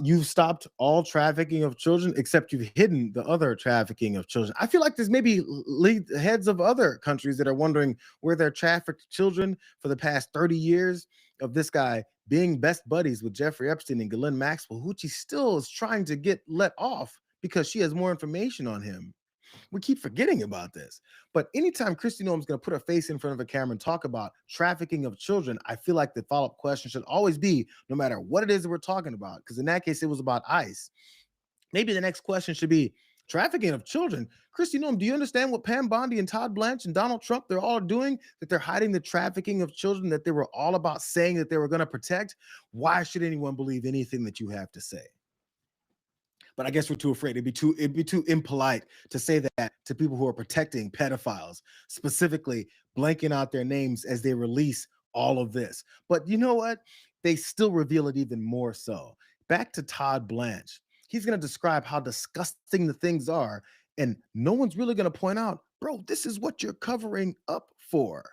You've stopped all trafficking of children, except you've hidden the other trafficking of children. I feel like there's maybe heads of other countries that are wondering where they're trafficked children for the past 30 years of this guy being best buddies with Jeffrey Epstein and Ghislaine Maxwell, who she still is trying to get let off because she has more information on him. We keep forgetting about this. But anytime Kristi Noem is going to put her face in front of a camera and talk about trafficking of children, I feel like the follow-up question should always be, no matter what it is that we're talking about, because in that case, it was about ICE. Maybe the next question should be, trafficking of children. Kristi Noem, do you understand what Pam Bondi and Todd Blanche and Donald Trump, they're all doing? That they're hiding the trafficking of children that they were all about saying that they were going to protect? Why should anyone believe anything that you have to say? But I guess we're too afraid. It'd be too impolite to say that to people who are protecting pedophiles, specifically blanking out their names as they release all of this. But you know what? They still reveal it even more so. Back to Todd Blanche. He's going to describe how disgusting the things are, and no one's really going to point out, bro, this is what you're covering up for.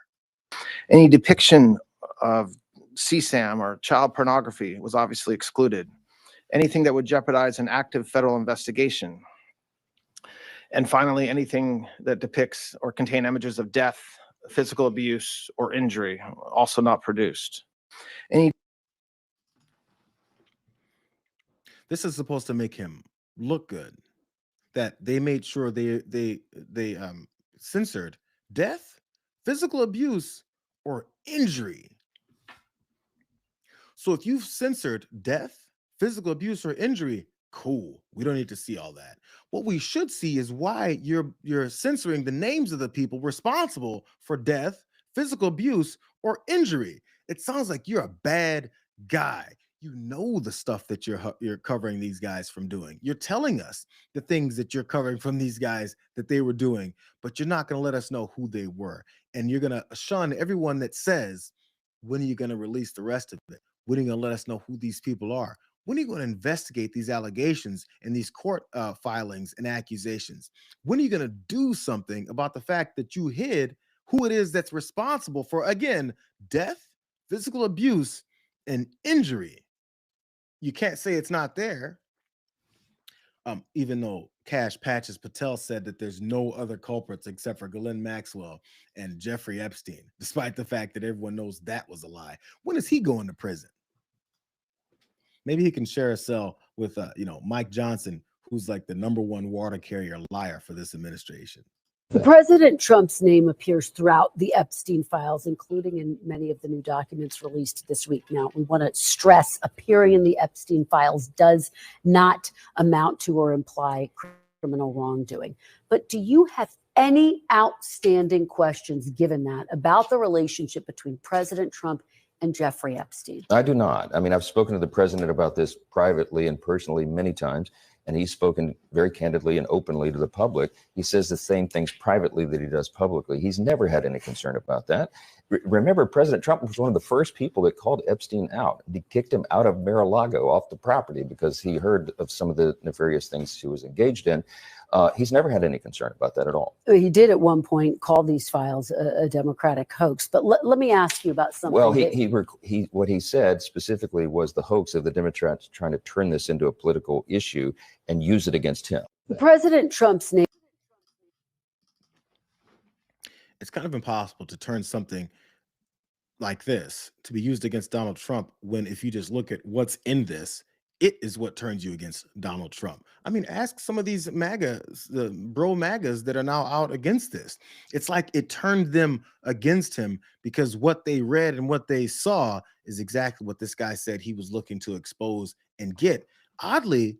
Any depiction of CSAM or child pornography was obviously excluded. Anything that would jeopardize an active federal investigation. And finally, anything that depicts or contain images of death, physical abuse, or injury, also not produced. This is supposed to make him look good, that they made sure they censored death, physical abuse, or injury. So if you've censored death, physical abuse, or injury, cool. We don't need to see all that. What we should see is why you're censoring the names of the people responsible for death, physical abuse, or injury. It sounds like you're a bad guy. You know the stuff that you're covering these guys from doing. You're telling us the things that you're covering from these guys that they were doing, but you're not going to let us know who they were. And you're going to shun everyone that says, when are you going to release the rest of it? When are you going to let us know who these people are? When are you going to investigate these allegations and these court filings and accusations? When are you going to do something about the fact that you hid who it is that's responsible for, again, death, physical abuse, and injury? You can't say it's not there. Even though Cash Patches Patel said that there's no other culprits except for Ghislaine Maxwell and Jeffrey Epstein, despite the fact that everyone knows that was a lie. When is he going to prison? Maybe he can share a cell with, Mike Johnson, who's like the #1 water carrier liar for this administration. President Trump's name appears throughout the Epstein files, including in many of the new documents released this week. Now, we want to stress appearing in the Epstein files does not amount to or imply criminal wrongdoing. But do you have any outstanding questions, given that, about the relationship between President Trump and Jeffrey Epstein? I do not. I mean, I've spoken to the president about this privately and personally many times, and he's spoken very candidly and openly to the public. He says the same things privately that he does publicly. He's never had any concern about that. Remember, President Trump was one of the first people that called Epstein out. He kicked him out of Mar-a-Lago off the property because he heard of some of the nefarious things he was engaged in. He's never had any concern about that at all. He did at one point call these files a Democratic hoax. But let me ask you about something. Well, what he said specifically was the hoax of the Democrats trying to turn this into a political issue and use it against him. President Trump's name. It's kind of impossible to turn something like this to be used against Donald Trump when, if you just look at what's in this, it is what turns you against Donald Trump. I mean, ask some of these MAGAs, the bro MAGAs that are now out against this. It's like it turned them against him because what they read and what they saw is exactly what this guy said he was looking to expose and get. Oddly,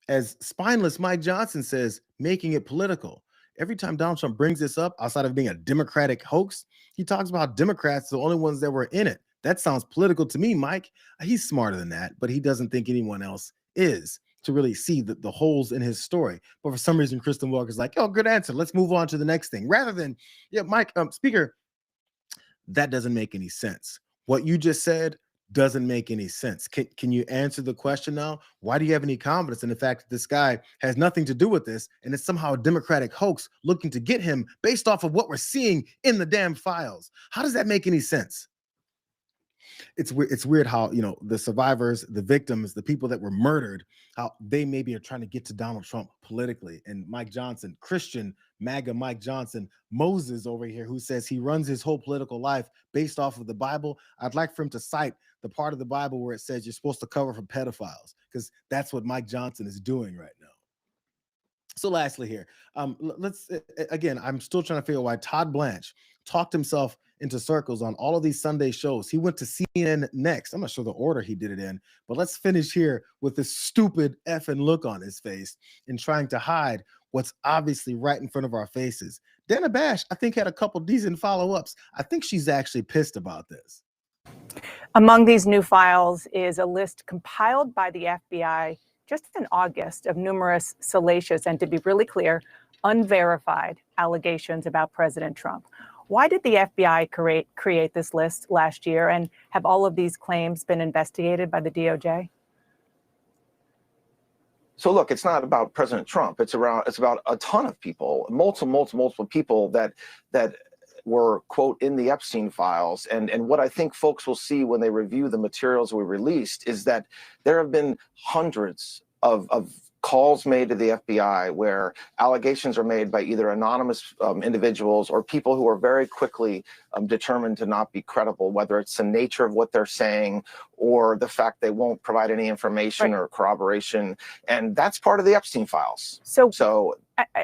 as spineless Mike Johnson says, making it political. Every time Donald Trump brings this up, outside of being a Democratic hoax, he talks about Democrats, the only ones that were in it. That sounds political to me, Mike. He's smarter than that, but he doesn't think anyone else is to really see the holes in his story. But for some reason, Kristen Walker's like, oh, good answer. Let's move on to the next thing. Rather than, yeah, Mike, Speaker, that doesn't make any sense. What you just said doesn't make any sense. Can you answer the question now? Why do you have any confidence in the fact that this guy has nothing to do with this and it's somehow a Democratic hoax looking to get him based off of what we're seeing in the damn files? How does that make any sense? It's weird how, you know, the survivors, the victims, the people that were murdered, how they maybe are trying to get to Donald Trump politically. And Mike Johnson, Christian MAGA Mike Johnson, Moses over here, who says he runs his whole political life based off of the Bible. I'd like for him to cite the part of the Bible where it says you're supposed to cover for pedophiles, because that's what Mike Johnson is doing right now. So lastly here, again, I'm still trying to figure out why Todd Blanche talked himself into circles on all of these Sunday shows. He went to CNN next. I'm not sure the order he did it in, but let's finish here with this stupid effing look on his face and trying to hide what's obviously right in front of our faces. Dana Bash, I think, had a couple decent follow-ups. I think she's actually pissed about this. Among these new files is a list compiled by the FBI just in August of numerous salacious and, to be really clear, unverified allegations about President Trump. Why did the FBI create this list last year, and have all of these claims been investigated by the DOJ? So look, it's not about President Trump. It's about a ton of people, multiple people that were, quote, in the Epstein files. And what I think folks will see when they review the materials we released is that there have been hundreds of calls made to the FBI where allegations are made by either anonymous individuals or people who are very quickly determined to not be credible, whether it's the nature of what they're saying or the fact they won't provide any information or corroboration. And that's part of the Epstein files. So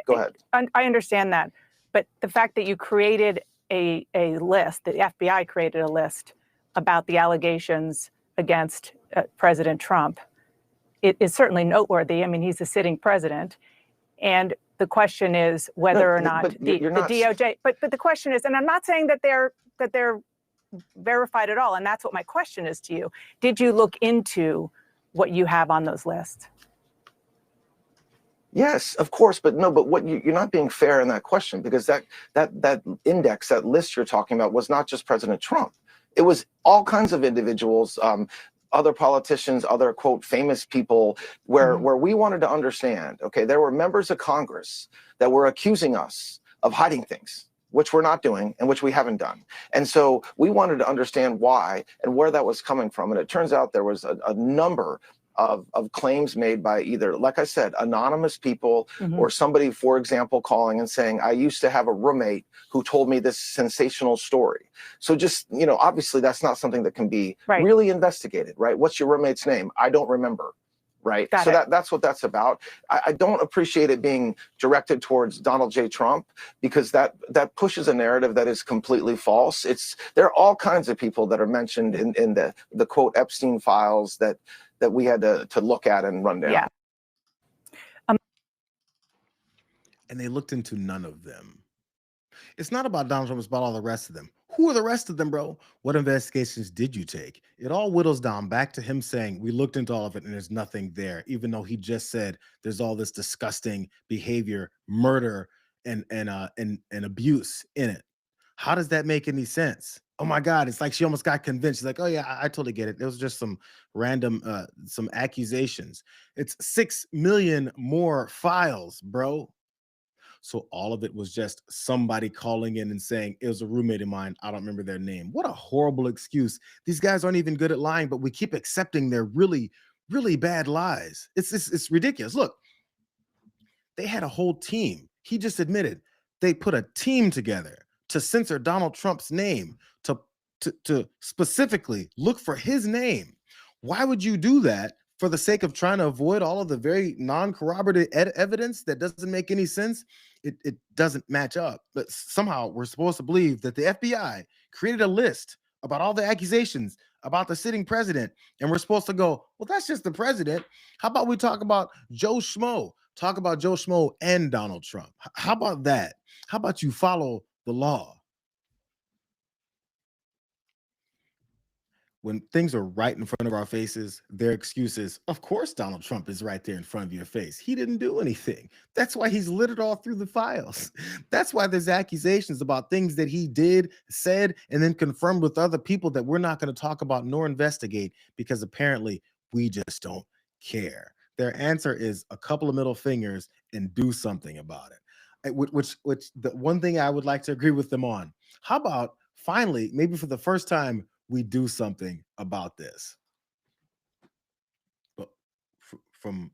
go ahead. I understand that. But the fact that you created a list, the FBI created a list about the allegations against President Trump, it is certainly noteworthy. I mean, he's a sitting president. And the question is whether or not the DOJ, but the question is, and I'm not saying that they're verified at all. And that's what my question is to you. Did you look into what you have on those lists? Yes, of course, but what you're not being fair in that question, because that index, that list you're talking about, was not just President Trump. It was all kinds of individuals, other politicians, other, quote, famous people, where we wanted to understand, okay, there were members of Congress that were accusing us of hiding things, which we're not doing and which we haven't done. And so we wanted to understand why and where that was coming from. And it turns out there was a number of claims made by either, like I said, anonymous people or somebody, for example, calling and saying, I used to have a roommate who told me this sensational story. So just, you know, obviously that's not something that can be really investigated, right? What's your roommate's name? I don't remember. Right. So that's what that's about. I don't appreciate it being directed towards Donald J. Trump, because that pushes a narrative that is completely false. There are all kinds of people that are mentioned in the quote Epstein files that we had to look at and run down. Yeah. And they looked into none of them. It's not about Donald Trump, it's about all the rest of them. Who are the rest of them, bro? What investigations did you take? It all whittles down back to him saying, we looked into all of it and there's nothing there, even though he just said there's all this disgusting behavior, murder, and abuse in it. How does that make any sense? Oh my God, it's like she almost got convinced. She's like, oh yeah, I totally get it. It was just some random some accusations. It's 6 million more files, bro. So all of it was just somebody calling in and saying it was a roommate of mine. I don't remember their name. What a horrible excuse. These guys aren't even good at lying, but we keep accepting their really, really bad lies. It's ridiculous. Look, they had a whole team. He just admitted they put a team together to censor Donald Trump's name, to specifically look for his name. Why would you do that for the sake of trying to avoid all of the very non-corroborated evidence that doesn't make any sense? It doesn't match up. But somehow we're supposed to believe that the FBI created a list about all the accusations about the sitting president, and we're supposed to go, well, that's just the president. How about we talk about Joe Schmo? Talk about Joe Schmo and Donald Trump. How about that? How about you follow the law? When things are right in front of our faces, their excuses, of course, Donald Trump is right there in front of your face. He didn't do anything. That's why he's littered all through the files. That's why there's accusations about things that he did, said, and then confirmed with other people that we're not going to talk about nor investigate because apparently we just don't care. Their answer is a couple of middle fingers and do something about it. Which the one thing I would like to agree with them on. How about finally, maybe for the first time, we do something about this? But from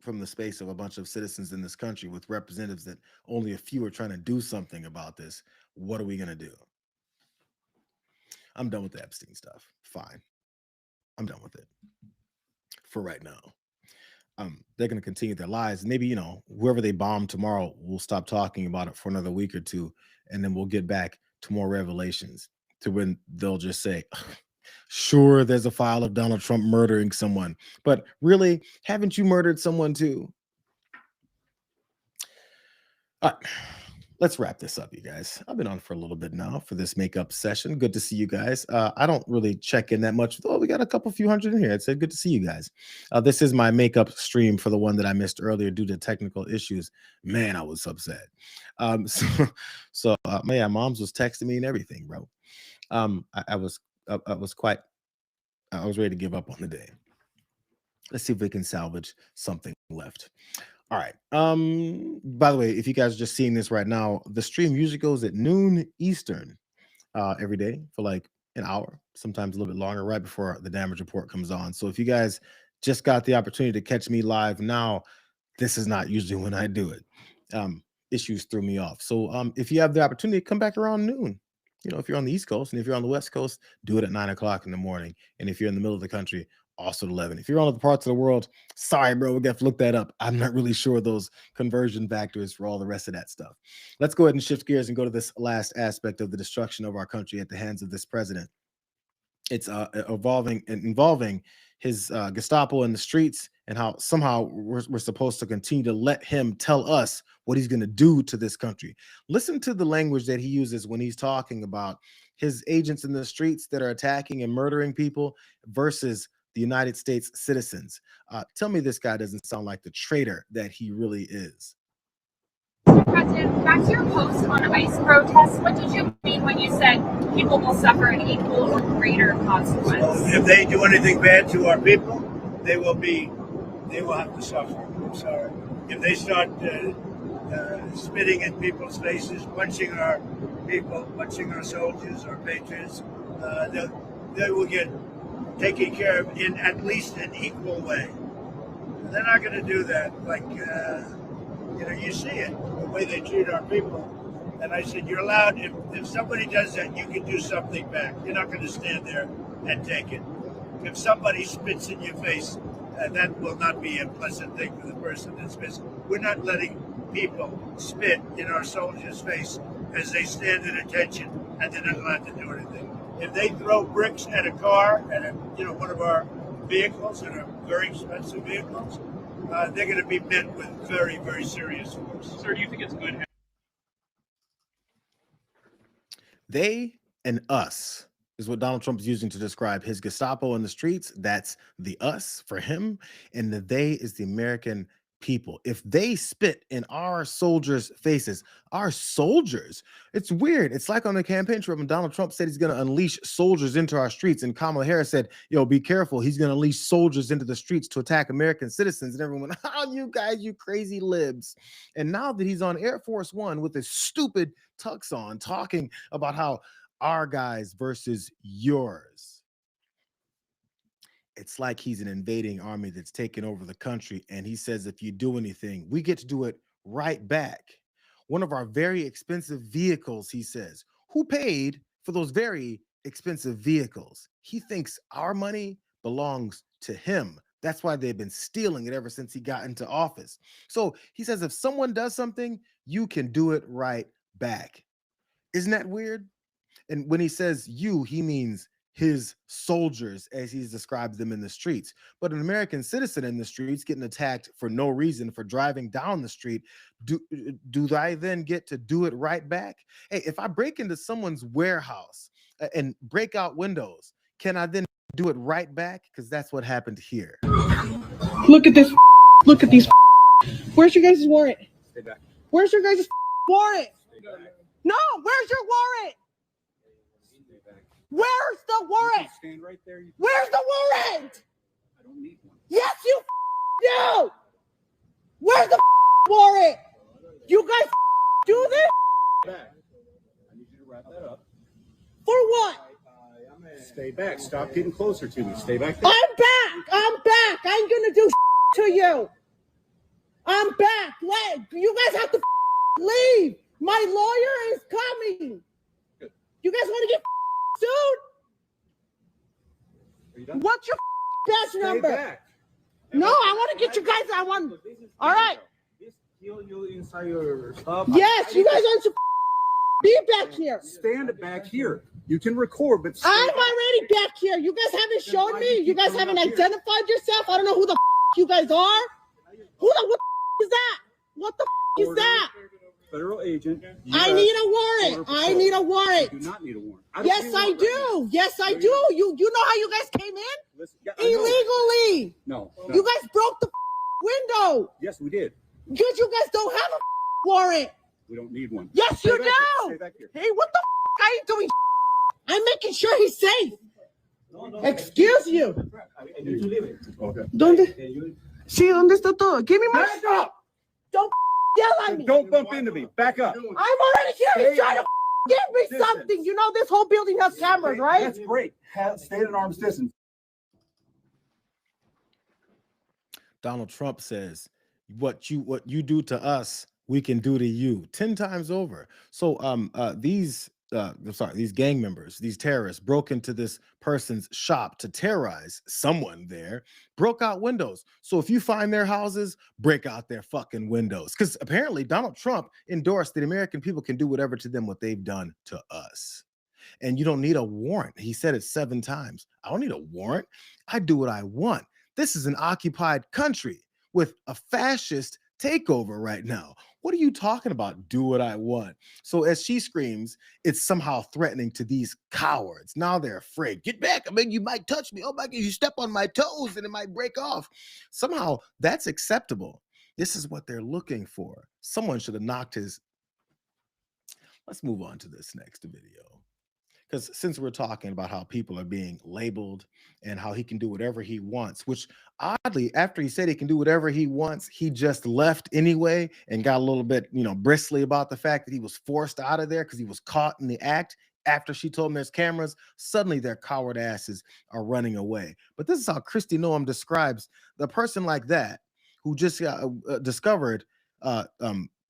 the space of a bunch of citizens in this country with representatives that only a few are trying to do something about this, what are we going to do? I'm done with the Epstein stuff. Fine. I'm done with it for right now. They're going to continue their lives. Maybe, whoever they bomb tomorrow, we'll stop talking about it for another week or two, and then we'll get back to more revelations, to when they'll just say, sure, there's a file of Donald Trump murdering someone, but really, haven't you murdered someone too? All right, let's wrap this up, you guys. I've been on for a little bit now for this makeup session. Good to see you guys. I don't really check in that much. Oh, we got a few hundred in here. It said good to see you guys. This is my makeup stream for the one that I missed earlier due to technical issues. Man, I was upset. So yeah, Moms was texting me and everything, bro. I was ready to give up on the day. Let's see if we can salvage something left. All right. By the way, if you guys are just seeing this right now, the stream usually goes at noon Eastern every day for like an hour, sometimes a little bit longer, right before the damage report comes on. So if you guys just got the opportunity to catch me live now, this is not usually when I do it. Issues threw me off. So if you have the opportunity, come back around noon. If you're on the East Coast, and if you're on the West Coast, do it at 9 o'clock in the morning. And if you're in the middle of the country, also at 11. If you're on other parts of the world, sorry, bro, we got to look that up. I'm not really sure those conversion factors for all the rest of that stuff. Let's go ahead and shift gears and go to this last aspect of the destruction of our country at the hands of this president. It's involving his Gestapo in the streets, and how somehow we're supposed to continue to let him tell us what he's going to do to this country. Listen to the language that he uses when he's talking about his agents in the streets that are attacking and murdering people versus the United States citizens. Tell me this guy doesn't sound like the traitor that he really is. President, back to your post on ICE protests, what did you mean when you said people will suffer an equal or greater consequence? If they do anything bad to our people, they will have to suffer. I'm sorry. If they start spitting in people's faces, punching our people, punching our soldiers, our patriots, they will get taken care of in at least an equal way. They're not going to do that. You see it, the way they treat our people. And I said, you're allowed, if somebody does that, you can do something back. You're not going to stand there and take it. If somebody spits in your face, that will not be a pleasant thing for the person that spits. We're not letting people spit in our soldiers' face as they stand at attention, and they're not allowed to do anything. If they throw bricks at a car, at one of our vehicles, that are very expensive vehicles, they're going to be met with very, very serious force. Sir, do you think it's good? They and us is what Donald Trump is using to describe his Gestapo in the streets. That's the us for him, and the they is the American people. If they spit in our soldiers' faces, our soldiers, it's weird. It's like on the campaign trail when Donald Trump said he's going to unleash soldiers into our streets, and Kamala Harris said, "Yo, be careful. He's going to unleash soldiers into the streets to attack American citizens." And everyone, "Oh, you guys, you crazy libs!" And now that he's on Air Force One with his stupid tux on, talking about how our guys versus yours. It's like he's an invading army that's taken over the country. And he says, if you do anything, we get to do it right back. One of our very expensive vehicles, he says, who paid for those very expensive vehicles? He thinks our money belongs to him. That's why they've been stealing it ever since he got into office. So he says, if someone does something, you can do it right back. Isn't that weird? And when he says you, he means his soldiers as he describes them in the streets. But an American citizen in the streets getting attacked for no reason for driving down the street, do I then get to do it right back? Hey, if I break into someone's warehouse and break out windows, can I then do it right back? Because that's what happened here. Look at this. Look at these. Where's your guys' warrant? Stay back. Where's your guys' warrant? No, where's your warrant? Where's the warrant? Stand right there. Where's the warrant? I don't need one. Yes, you do. Where's the warrant? You guys do this? Back. I need you to wrap that up. For what? Stay back. Stop getting closer to me. Stay back there. I'm back. I'm back. I ain't gonna do to you. I'm back. You guys have to leave. My lawyer is coming. Good. You guys want to get sued? What's your badge number? Back. No, I want to get you guys. All right. You inside your stuff. Yes, you guys aren't supposed to be back here. Stand back here. You can record, but I'm already back here. You guys haven't shown me. You guys haven't identified yourself. I don't know who the you guys are. Who the is that? What the is that? Federal agent. I need a warrant. I need a warrant. You do not need a warrant. Yes, I do. Yes, I do. You know how you guys came in? Listen, yeah, illegally. No. You guys broke the window. Yes, we did. Because you guys don't have a warrant. We don't need one. Yes, you do. Stay back here. Hey, what the are you doing? I'm making sure he's safe. Excuse you. Okay. ¿Dónde? Sí, ¿dónde está todo? Give me my Back up. Don't yell at me. Don't bump into me. Back up. I'm already here. He's trying to give me something. You know this whole building has cameras, right? That's great. Stay at an arm's distance. Donald Trump says, what you do to us, we can do to you 10 times over. So these gang members, these terrorists broke into this person's shop to terrorize someone there, broke out windows. So if you find their houses, break out their fucking windows. Because apparently Donald Trump endorsed that American people can do whatever to them what they've done to us. And you don't need a warrant. He said it 7 times. I don't need a warrant. I do what I want. This is an occupied country with a fascist takeover right now. What are you talking about? Do what I want. So as she screams, it's somehow threatening to these cowards. Now they're afraid. Get back. I mean, you might touch me. Oh my God, you step on my toes and it might break off. Somehow that's acceptable. This is what they're looking for. Someone should have knocked his. Let's move on to this next video. Because since we're talking about how people are being labeled and how he can do whatever he wants, which oddly, after he said he can do whatever he wants, he just left anyway and got a little bit, bristly about the fact that he was forced out of there because he was caught in the act. After she told him there's cameras, suddenly their coward asses are running away. But this is how Kristi Noem describes the person like that who just discovered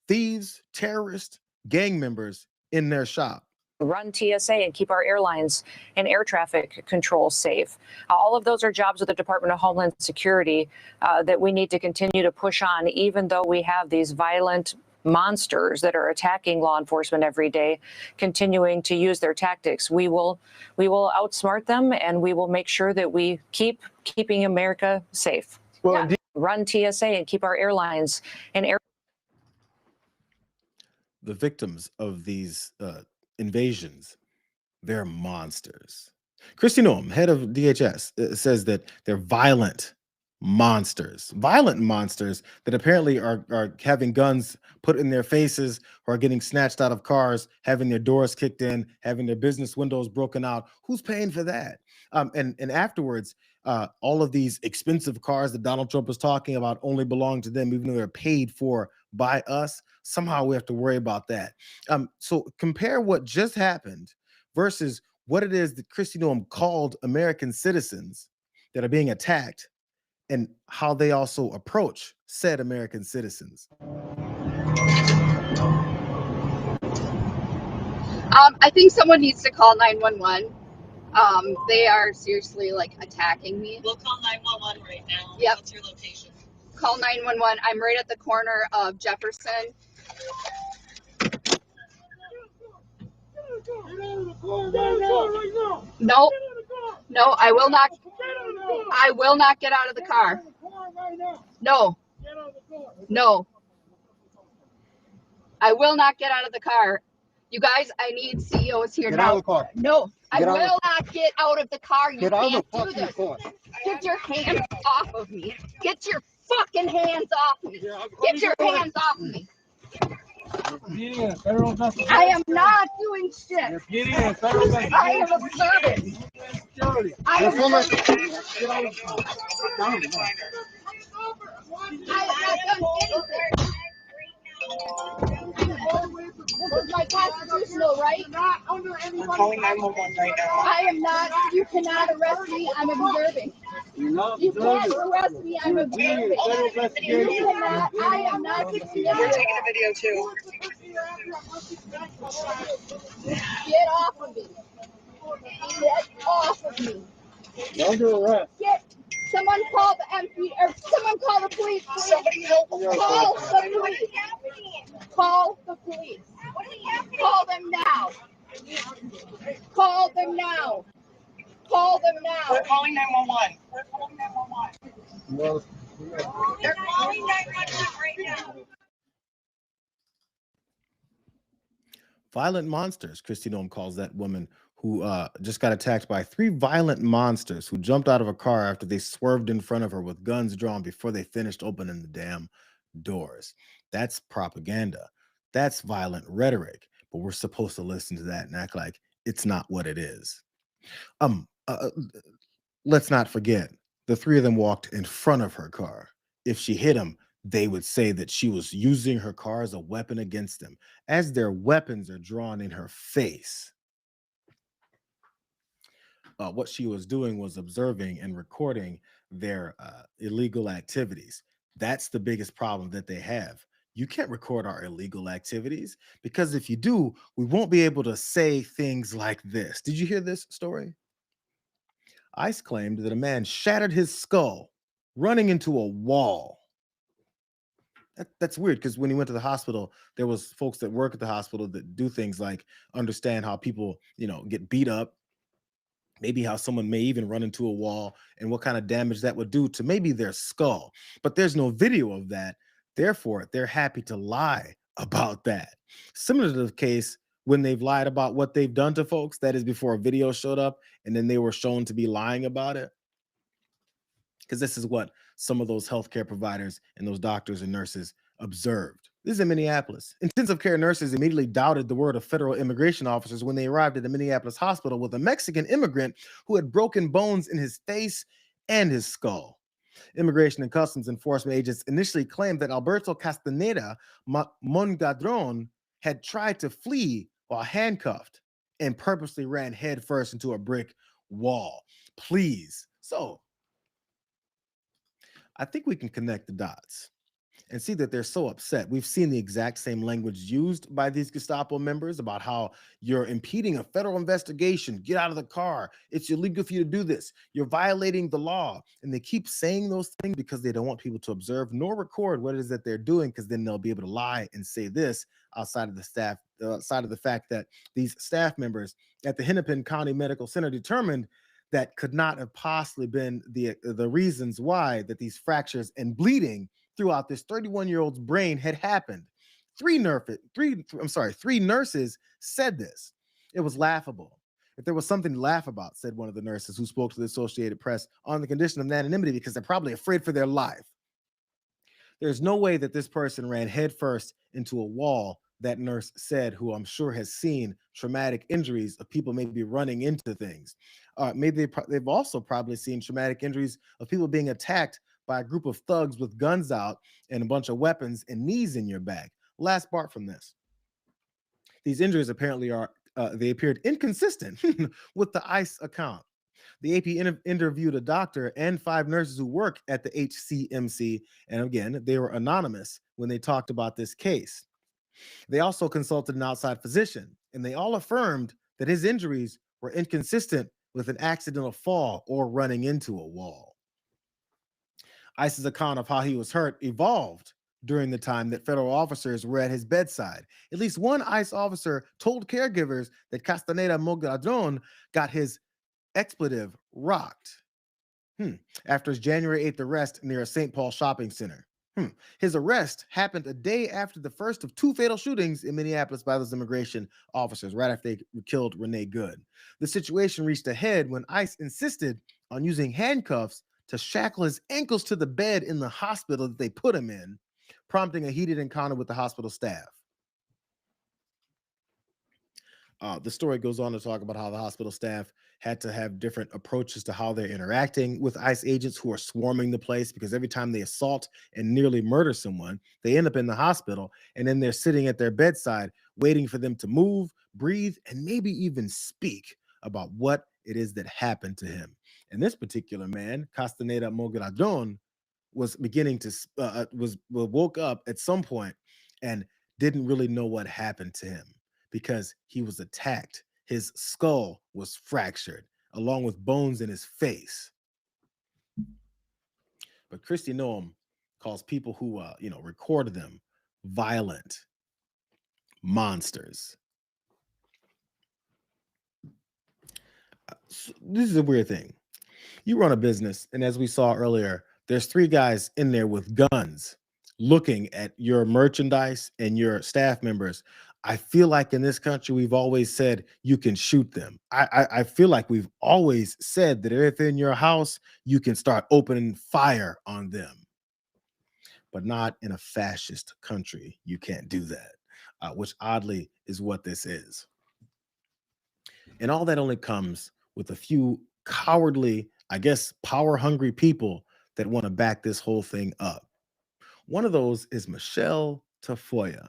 thieves, terrorists, gang members in their shop. Run TSA and keep our airlines and air traffic control safe. All of those are jobs of the Department of Homeland Security that we need to continue to push on, even though we have these violent monsters that are attacking law enforcement every day, continuing to use their tactics. We will outsmart them, and we will make sure that we keeping America safe. Well, Run TSA and keep our airlines and air. The victims of these invasions They're monsters. Kristi Noem, head of DHS, says that they're violent monsters that apparently are having guns put in their faces, or are getting snatched out of cars, having their doors kicked in, having their business windows broken out. Who's paying for that? And afterwards, all of these expensive cars that Donald Trump is talking about only belong to them, even though they're paid for by us. Somehow we have to worry about that. So compare what just happened versus what it is that Kristi Noem called American citizens that are being attacked, and how they also approach said American citizens. I think someone needs to call 911. They are seriously like attacking me. We'll call 911 right now. Yep. What's your location? Call 911. I'm right at the corner of Jefferson. No, no, I will not. I will not get out of the car. No, no, I will not get out of the car. You guys, I need CEOs here Get now. out of the car. No, I Get out of will not get out of the car. You Get out of can't the do fucking this. car. Get your hands off of me. Get your fucking hands off me. Get your hands off me. I am not doing shit. I am observing. I am observing. I have not done anything. This is my constitutional right. We're calling 911 right now. I am not. You cannot arrest me. I'm observing. You can't arrest me. I'm observing. You cannot. I am not doing We're anything. taking a video too. Get off of me. Get off of me. Under arrest. Get. Someone call the MP or someone call the police. Somebody help me. Call the police. Call the police. Call them now. Call them now. Call them now. We're calling 911. We're calling 911. They're calling 911 right now. Violent monsters, Kristi Noem calls that woman who just got attacked by 3 violent monsters who jumped out of a car after they swerved in front of her with guns drawn before they finished opening the damn doors. That's propaganda. That's violent rhetoric. But we're supposed to listen to that and act like it's not what it is. Let's not forget, the 3 of them walked in front of her car. If she hit them, they would say that she was using her car as a weapon against them, as their weapons are drawn in her face. What she was doing was observing and recording their illegal activities. That's the biggest problem that they have. You can't record our illegal activities, because if you do, we won't be able to say things like this. Did you hear this story? ICE claimed that a man shattered his skull running into a wall. That's weird, because when he went to the hospital, there was folks that work at the hospital that do things like understand how people, get beat up, maybe how someone may even run into a wall and what kind of damage that would do to maybe their skull. But there's no video of that. Therefore, they're happy to lie about that. Similar to the case when they've lied about what they've done to folks, that is before a video showed up and then they were shown to be lying about it. Because this is what some of those healthcare providers and those doctors and nurses observed. This is in Minneapolis. Intensive care nurses immediately doubted the word of federal immigration officers when they arrived at the Minneapolis hospital with a Mexican immigrant who had broken bones in his face and his skull. Immigration and Customs Enforcement agents initially claimed that Alberto Castaneda Mongadron had tried to flee while handcuffed and purposely ran headfirst into a brick wall. Please. So I think we can connect the dots and see that they're so upset. We've seen the exact same language used by these Gestapo members about how you're impeding a federal investigation. Get out of the car. It's illegal for you to do this. You're violating the law. And they keep saying those things because they don't want people to observe nor record what it is that they're doing, because then they'll be able to lie and say this outside of the fact that these staff members at the Hennepin County Medical Center determined that could not have possibly been the reasons why that these fractures and bleeding throughout this 31-year-old's brain had happened. Three nurses said this. It was laughable. if there was something to laugh about, said one of the nurses who spoke to the Associated Press on the condition of anonymity because they're probably afraid for their life. There's no way that this person ran headfirst into a wall, that nurse said, who I'm sure has seen traumatic injuries of people maybe running into things. Maybe they've also probably seen traumatic injuries of people being attacked by a group of thugs with guns out and a bunch of weapons and knees in your back. Last part from this. These injuries apparently they appeared inconsistent with the ICE account. The AP interviewed a doctor and 5 nurses who work at the HCMC, and again, they were anonymous when they talked about this case. They also consulted an outside physician, and they all affirmed that his injuries were inconsistent with an accidental fall or running into a wall. ICE's account of how he was hurt evolved during the time that federal officers were at his bedside. At least one ICE officer told caregivers that Castaneda Mogadon got his expletive rocked after his January 8th arrest near a St. Paul shopping center. His arrest happened a day after the first of 2 fatal shootings in Minneapolis by those immigration officers, right after they killed Renee Good. The situation reached a head when ICE insisted on using handcuffs to shackle his ankles to the bed in the hospital that they put him in, prompting a heated encounter with the hospital staff. The story goes on to talk about how the hospital staff had to have different approaches to how they're interacting with ICE agents who are swarming the place, because every time they assault and nearly murder someone, they end up in the hospital, and then they're sitting at their bedside waiting for them to move, breathe, and maybe even speak about what it is that happened to him. And this particular man, Castaneda Mogadon, was beginning to woke up at some point and didn't really know what happened to him, because he was attacked. His skull was fractured, along with bones in his face. But Kristi Noem calls people who, recorded them violent monsters. So this is a weird thing. You run a business, and as we saw earlier, there's 3 guys in there with guns looking at your merchandise and your staff members. I feel like in this country, we've always said you can shoot them. I feel like we've always said that if they're in your house, you can start opening fire on them. But not in a fascist country. You can't do that, which oddly is what this is. And all that only comes with a few cowardly, I guess, power-hungry people that want to back this whole thing up. One of those is Michelle Tafoya.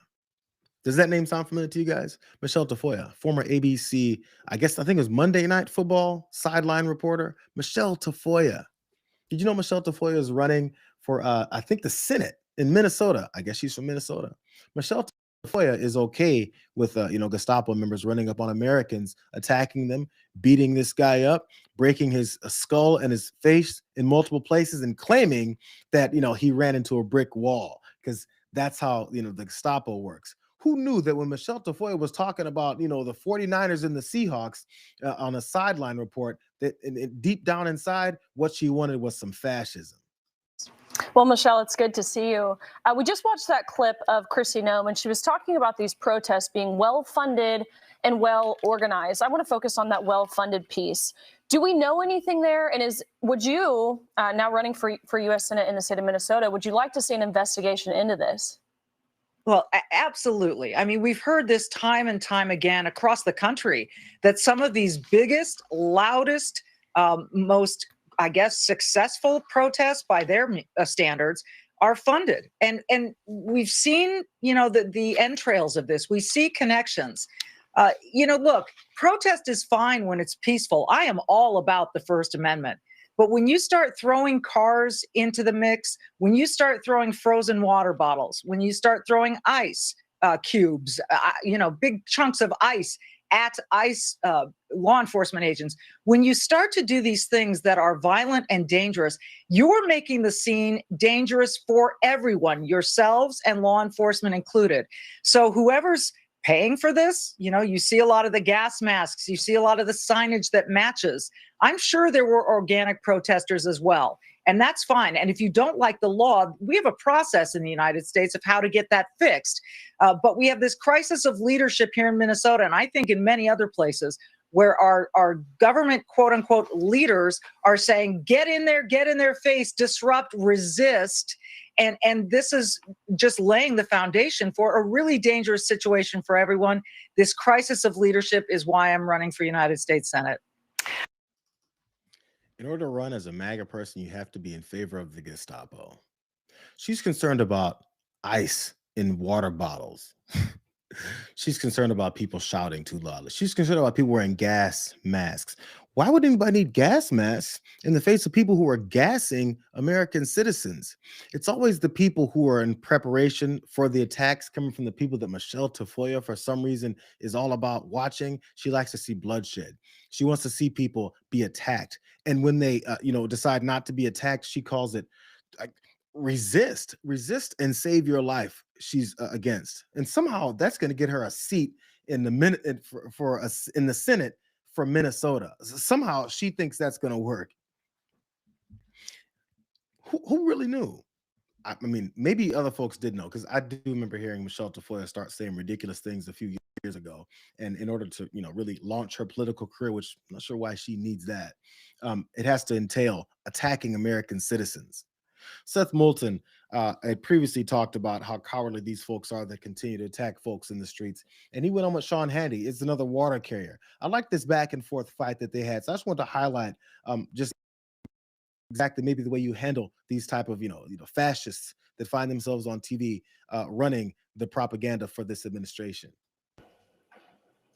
Does that name sound familiar to you guys? Michelle Tafoya, former ABC, I think it was Monday Night Football sideline reporter. Michelle Tafoya. Did you know Michelle Tafoya is running for, I think, the Senate in Minnesota? I guess she's from Minnesota. Michelle Tafoya is okay with, Gestapo members running up on Americans, attacking them, beating this guy up, breaking his skull and his face in multiple places, and claiming that, he ran into a brick wall, because that's how, the Gestapo works. Who knew that when Michelle Tafoya was talking about, the 49ers and the Seahawks on a sideline report, that deep down inside, what she wanted was some fascism? Well, Michelle, it's good to see you. We just watched that clip of Kristi Noem, and she was talking about these protests being well-funded and well-organized. I want to focus on that well-funded piece. Do we know anything there? And would you, now running for U.S. Senate in the state of Minnesota, would you like to see an investigation into this? Well, absolutely. I mean, we've heard this time and time again across the country that some of these biggest, loudest, most, I guess, successful protests by their standards are funded. And we've seen, the entrails of this. We see connections. Look, protest is fine when it's peaceful. I am all about the First Amendment. But when you start throwing cars into the mix, when you start throwing frozen water bottles, when you start throwing ice cubes, big chunks of ice at ICE law enforcement agents, when you start to do these things that are violent and dangerous, you're making the scene dangerous for everyone, yourselves and law enforcement included. So whoever's paying for this, you see a lot of the gas masks, you see a lot of the signage that matches. I'm sure there were organic protesters as well, and that's fine. And if you don't like the law, we have a process in the United States of how to get that fixed. But we have this crisis of leadership here in Minnesota, and I think in many other places, where our government, quote unquote, leaders are saying, get in there, get in their face, disrupt, resist. And this is just laying the foundation for a really dangerous situation for everyone. This crisis of leadership is why I'm running for United States Senate. In order to run as a MAGA person, you have to be in favor of the Gestapo. She's concerned about ice in water bottles. She's concerned about people shouting too loudly. She's concerned about people wearing gas masks. Why would anybody need gas masks in the face of people who are gassing American citizens? It's always the people who are in preparation for the attacks coming from the people that Michelle Tafoya, for some reason, is all about watching. She likes to see bloodshed. She wants to see people be attacked. And when they, decide not to be attacked, she calls it like, resist and save your life. She's against, and somehow that's going to get her a seat in the minute for us in the Senate for Minnesota. Somehow she thinks that's going to work. Who really knew? I mean, maybe other folks did know, because I do remember hearing Michelle Tafoya start saying ridiculous things a few years ago, and in order to really launch her political career, which I'm not sure why she needs that, it has to entail attacking American citizens. Seth Moulton had previously talked about how cowardly these folks are that continue to attack folks in the streets. And he went on with Sean Hannity. It's another water carrier. I like this back and forth fight that they had. So I just want to highlight just exactly maybe the way you handle these type of, fascists that find themselves on TV running the propaganda for this administration.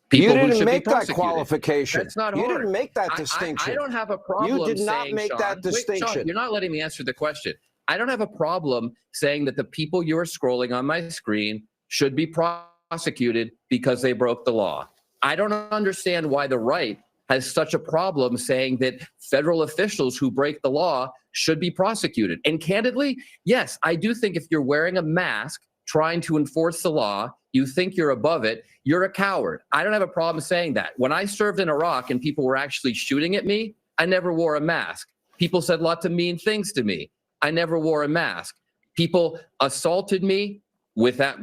People you who didn't should make be that prosecuted. qualification. That's not You hard. didn't make that I distinction. don't have a problem. You did not saying, make Sean, that wait, Sean, distinction. you're not letting me answer the question. I don't have a problem saying that the people you are scrolling on my screen should be prosecuted because they broke the law. I don't understand why the right has such a problem saying that federal officials who break the law should be prosecuted. And candidly, yes, I do think if you're wearing a mask trying to enforce the law, you think you're above it, you're a coward. I don't have a problem saying that. When I served in Iraq and people were actually shooting at me, I never wore a mask. People said lots of mean things to me. I never wore a mask. People assaulted me with that.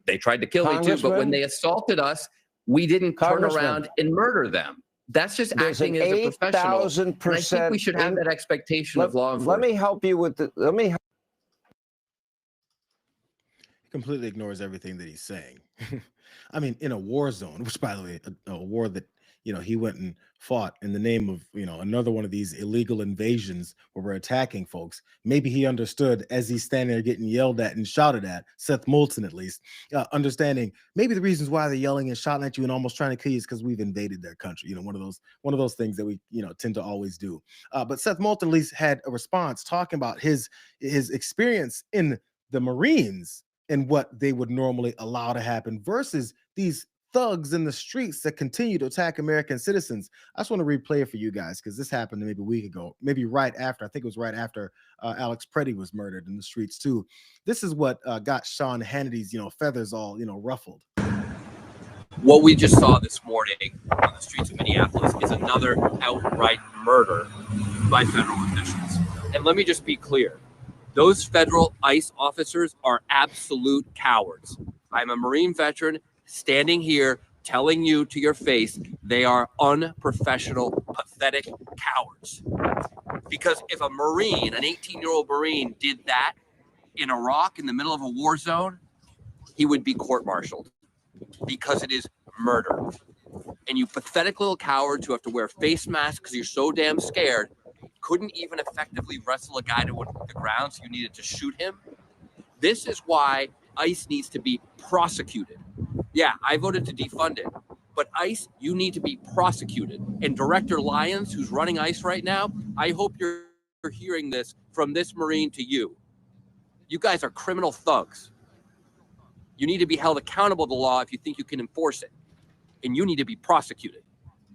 They tried to kill me too, but when they assaulted us, we didn't turn around and murder them. That's just There's acting an as a professional. 8,000% And I think we should have that expectation of law enforcement. Let me help you with the. He completely ignores everything that he's saying. I mean, in a war zone, which, by the way, a war that he went and fought in the name of another one of these illegal invasions where we're attacking folks. Maybe he understood, as he's standing there getting yelled at and shouted at, Seth Moulton at least, understanding maybe the reasons why they're yelling and shouting at you and almost trying to kill you is because we've invaded their country. One of those things that we tend to always do. But Seth Moulton at least had a response talking about his experience in the Marines and what they would normally allow to happen versus these thugs in the streets that continue to attack American citizens. I just want to replay it for you guys because this happened maybe a week ago, maybe right after. I think it was right after Alex Preddy was murdered in the streets too. This is what got Sean Hannity's feathers all ruffled. What we just saw this morning on the streets of Minneapolis is another outright murder by federal officials. And let me just be clear. Those federal ICE officers are absolute cowards. I'm a Marine veteran standing here telling you to your face they are unprofessional, pathetic cowards. Because if a Marine, an 18-year-old Marine, did that in Iraq in the middle of a war zone, he would be court-martialed because it is murder. And you pathetic little cowards who have to wear face masks because you're so damn scared couldn't even effectively wrestle a guy to the ground, so you needed to shoot him. This is why ICE needs to be prosecuted. Yeah, I voted to defund it, but ICE, you need to be prosecuted. And Director Lyons, who's running ICE right now, I hope you're hearing this from this Marine to you. You guys are criminal thugs. You need to be held accountable to the law if you think you can enforce it. And you need to be prosecuted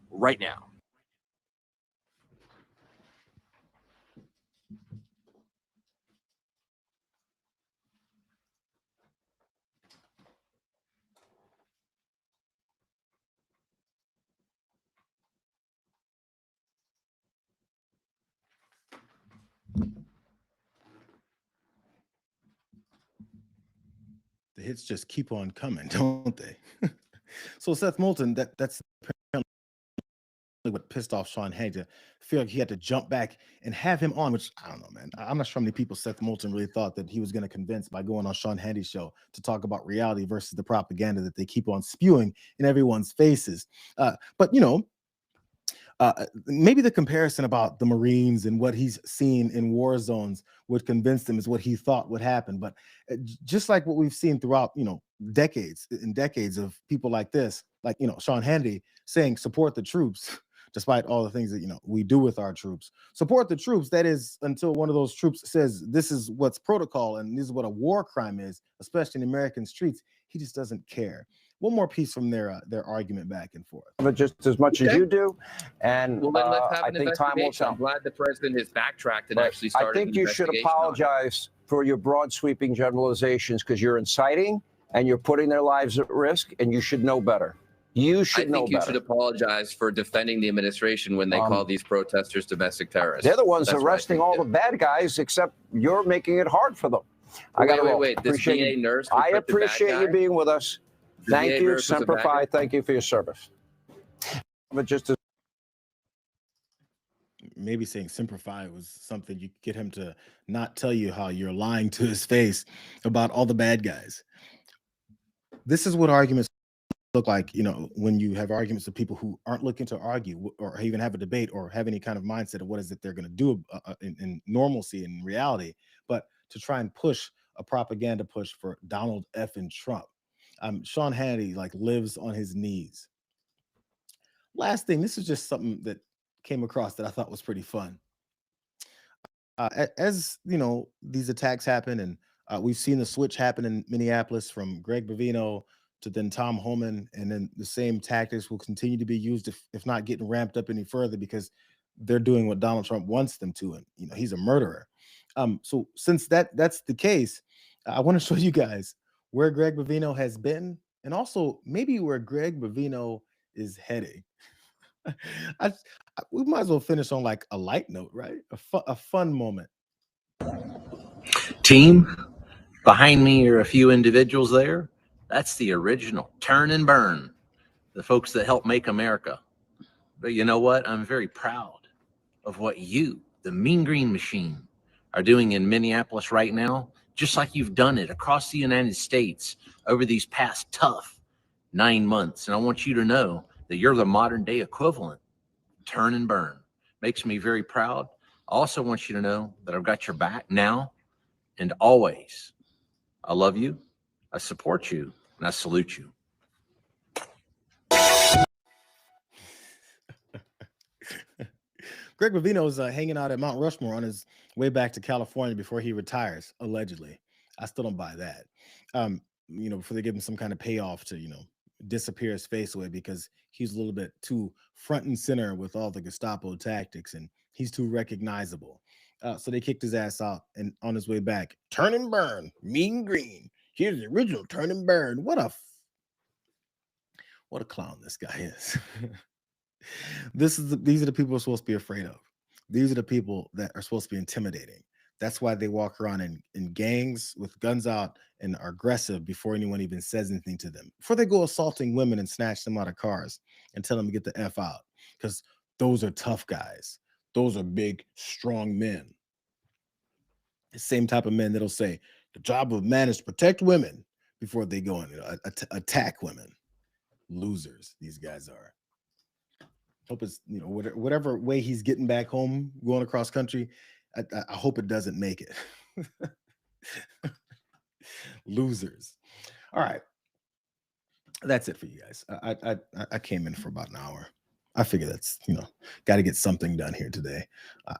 right now. The hits just keep on coming, don't they? So Seth Moulton, that's what pissed off Sean Hannity to feel like he had to jump back and have him on, which I don't know, man. I'm not sure how many people Seth Moulton really thought that he was going to convince by going on Sean Hannity's show to talk about reality versus the propaganda that they keep on spewing in everyone's faces. But, you know, maybe the comparison about the Marines and what he's seen in war zones would convince them is what he thought would happen. But just like what we've seen throughout, you know, decades and decades of people like this, like, you know, Sean Hannity saying support the troops, despite all the things that, you know, we do with our troops. Support the troops. That is until one of those troops says this is what's protocol and this is what a war crime is, especially in American streets. He just doesn't care. One more piece from their argument back and forth. But just as much as you do, and Well, then let's have I an think time will investigation. tell. I'm glad the president has backtracked and Right. actually started. I think an you should investigation on it. apologize for your broad sweeping generalizations because you're inciting and you're putting their lives at risk, and you should know better. You should know I think you better. should apologize for defending the administration when they call these protesters domestic terrorists. They're the ones That's what I arresting think all you the bad guys, except you're making it hard for them. Wait. This Appreciate VA you. nurse was I such a bad appreciate you guy? being with us. The Thank VA you. nurse was a Semper bad guy? Fi. Thank you for your service. But just as maybe saying simplify was something you could get him to not tell you how you're lying to his face about all the bad guys. This is what arguments look like, you know, when you have arguments with people who aren't looking to argue or even have a debate or have any kind of mindset of what is it they're going to do in normalcy and reality, but to try and push a propaganda push for Donald F. and Trump. Sean Hannity like lives on his knees. Last thing, this is just something that came across that I thought was pretty fun. As you know, these attacks happen, and we've seen the switch happen in Minneapolis from Greg Bovino to then Tom Homan, and then the same tactics will continue to be used if not getting ramped up any further because they're doing what Donald Trump wants them to, and you know he's a murderer. So since that's the case, I want to show you guys where Greg Bovino has been, and also maybe where Greg Bovino is heading. We might as well finish on like a light note, right? A fun moment. Team, behind me are a few individuals there. That's the original Turn and Burn, the folks that helped make America. But you know what? I'm very proud of what you, the Mean Green Machine, are doing in Minneapolis right now, just like you've done it across the United States over these past tough 9 months. And I want you to know that you're the modern day equivalent. Turn and Burn makes me very proud. I also want you to know that I've got your back now and always. I love you, I support you, and I salute you. Greg Bovino is hanging out at Mount Rushmore on his way back to California before he retires, allegedly. I still don't buy that. You know, before they give him some kind of payoff to, you know, disappear his face away because he's a little bit too front and center with all the Gestapo tactics and he's too recognizable. So they kicked his ass out, and on his way back, Turn and Burn, Mean Green. Here's the original Turn and Burn. What a clown this guy is. These are the people we're supposed to be afraid of. These are the people that are supposed to be intimidating. That's why they walk around in gangs with guns out and are aggressive before anyone even says anything to them. Before they go assaulting women and snatch them out of cars and tell them to get the F out. Because those are tough guys. Those are big, strong men. The same type of men that'll say, the job of man is to protect women before they go and attack women. Losers, these guys are. Hope it's, you know, whatever way he's getting back home, going across country, I hope it doesn't make it. Losers. All right. That's it for you guys. I came in for about an hour. I figure that's, you know, got to get something done here today.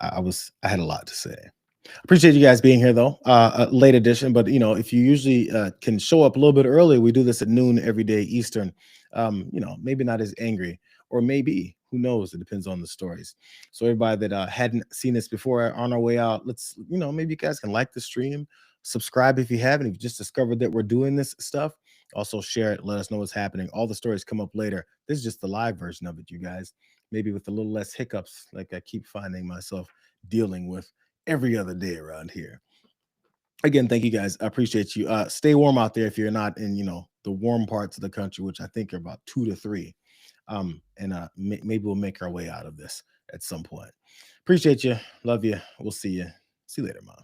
I had a lot to say. Appreciate you guys being here though. A late edition, but you know, if you usually can show up a little bit early, we do this at noon every day Eastern. You know, maybe not as angry, or maybe, who knows? It depends on the stories. So everybody that hadn't seen this before on our way out, let's, you know, maybe you guys can like the stream, subscribe if you haven't. If you just discovered that we're doing this stuff, also share it. Let us know what's happening. All the stories come up later. This is just the live version of it, you guys. Maybe with a little less hiccups, like I keep finding myself dealing with every other day around here. Again, thank you guys. I appreciate you. Stay warm out there if you're not in, you know, the warm parts of the country, which I think are about 2 to 3. And maybe we'll make our way out of this at some point. Appreciate you. Love you. We'll see you. See you later, Mom.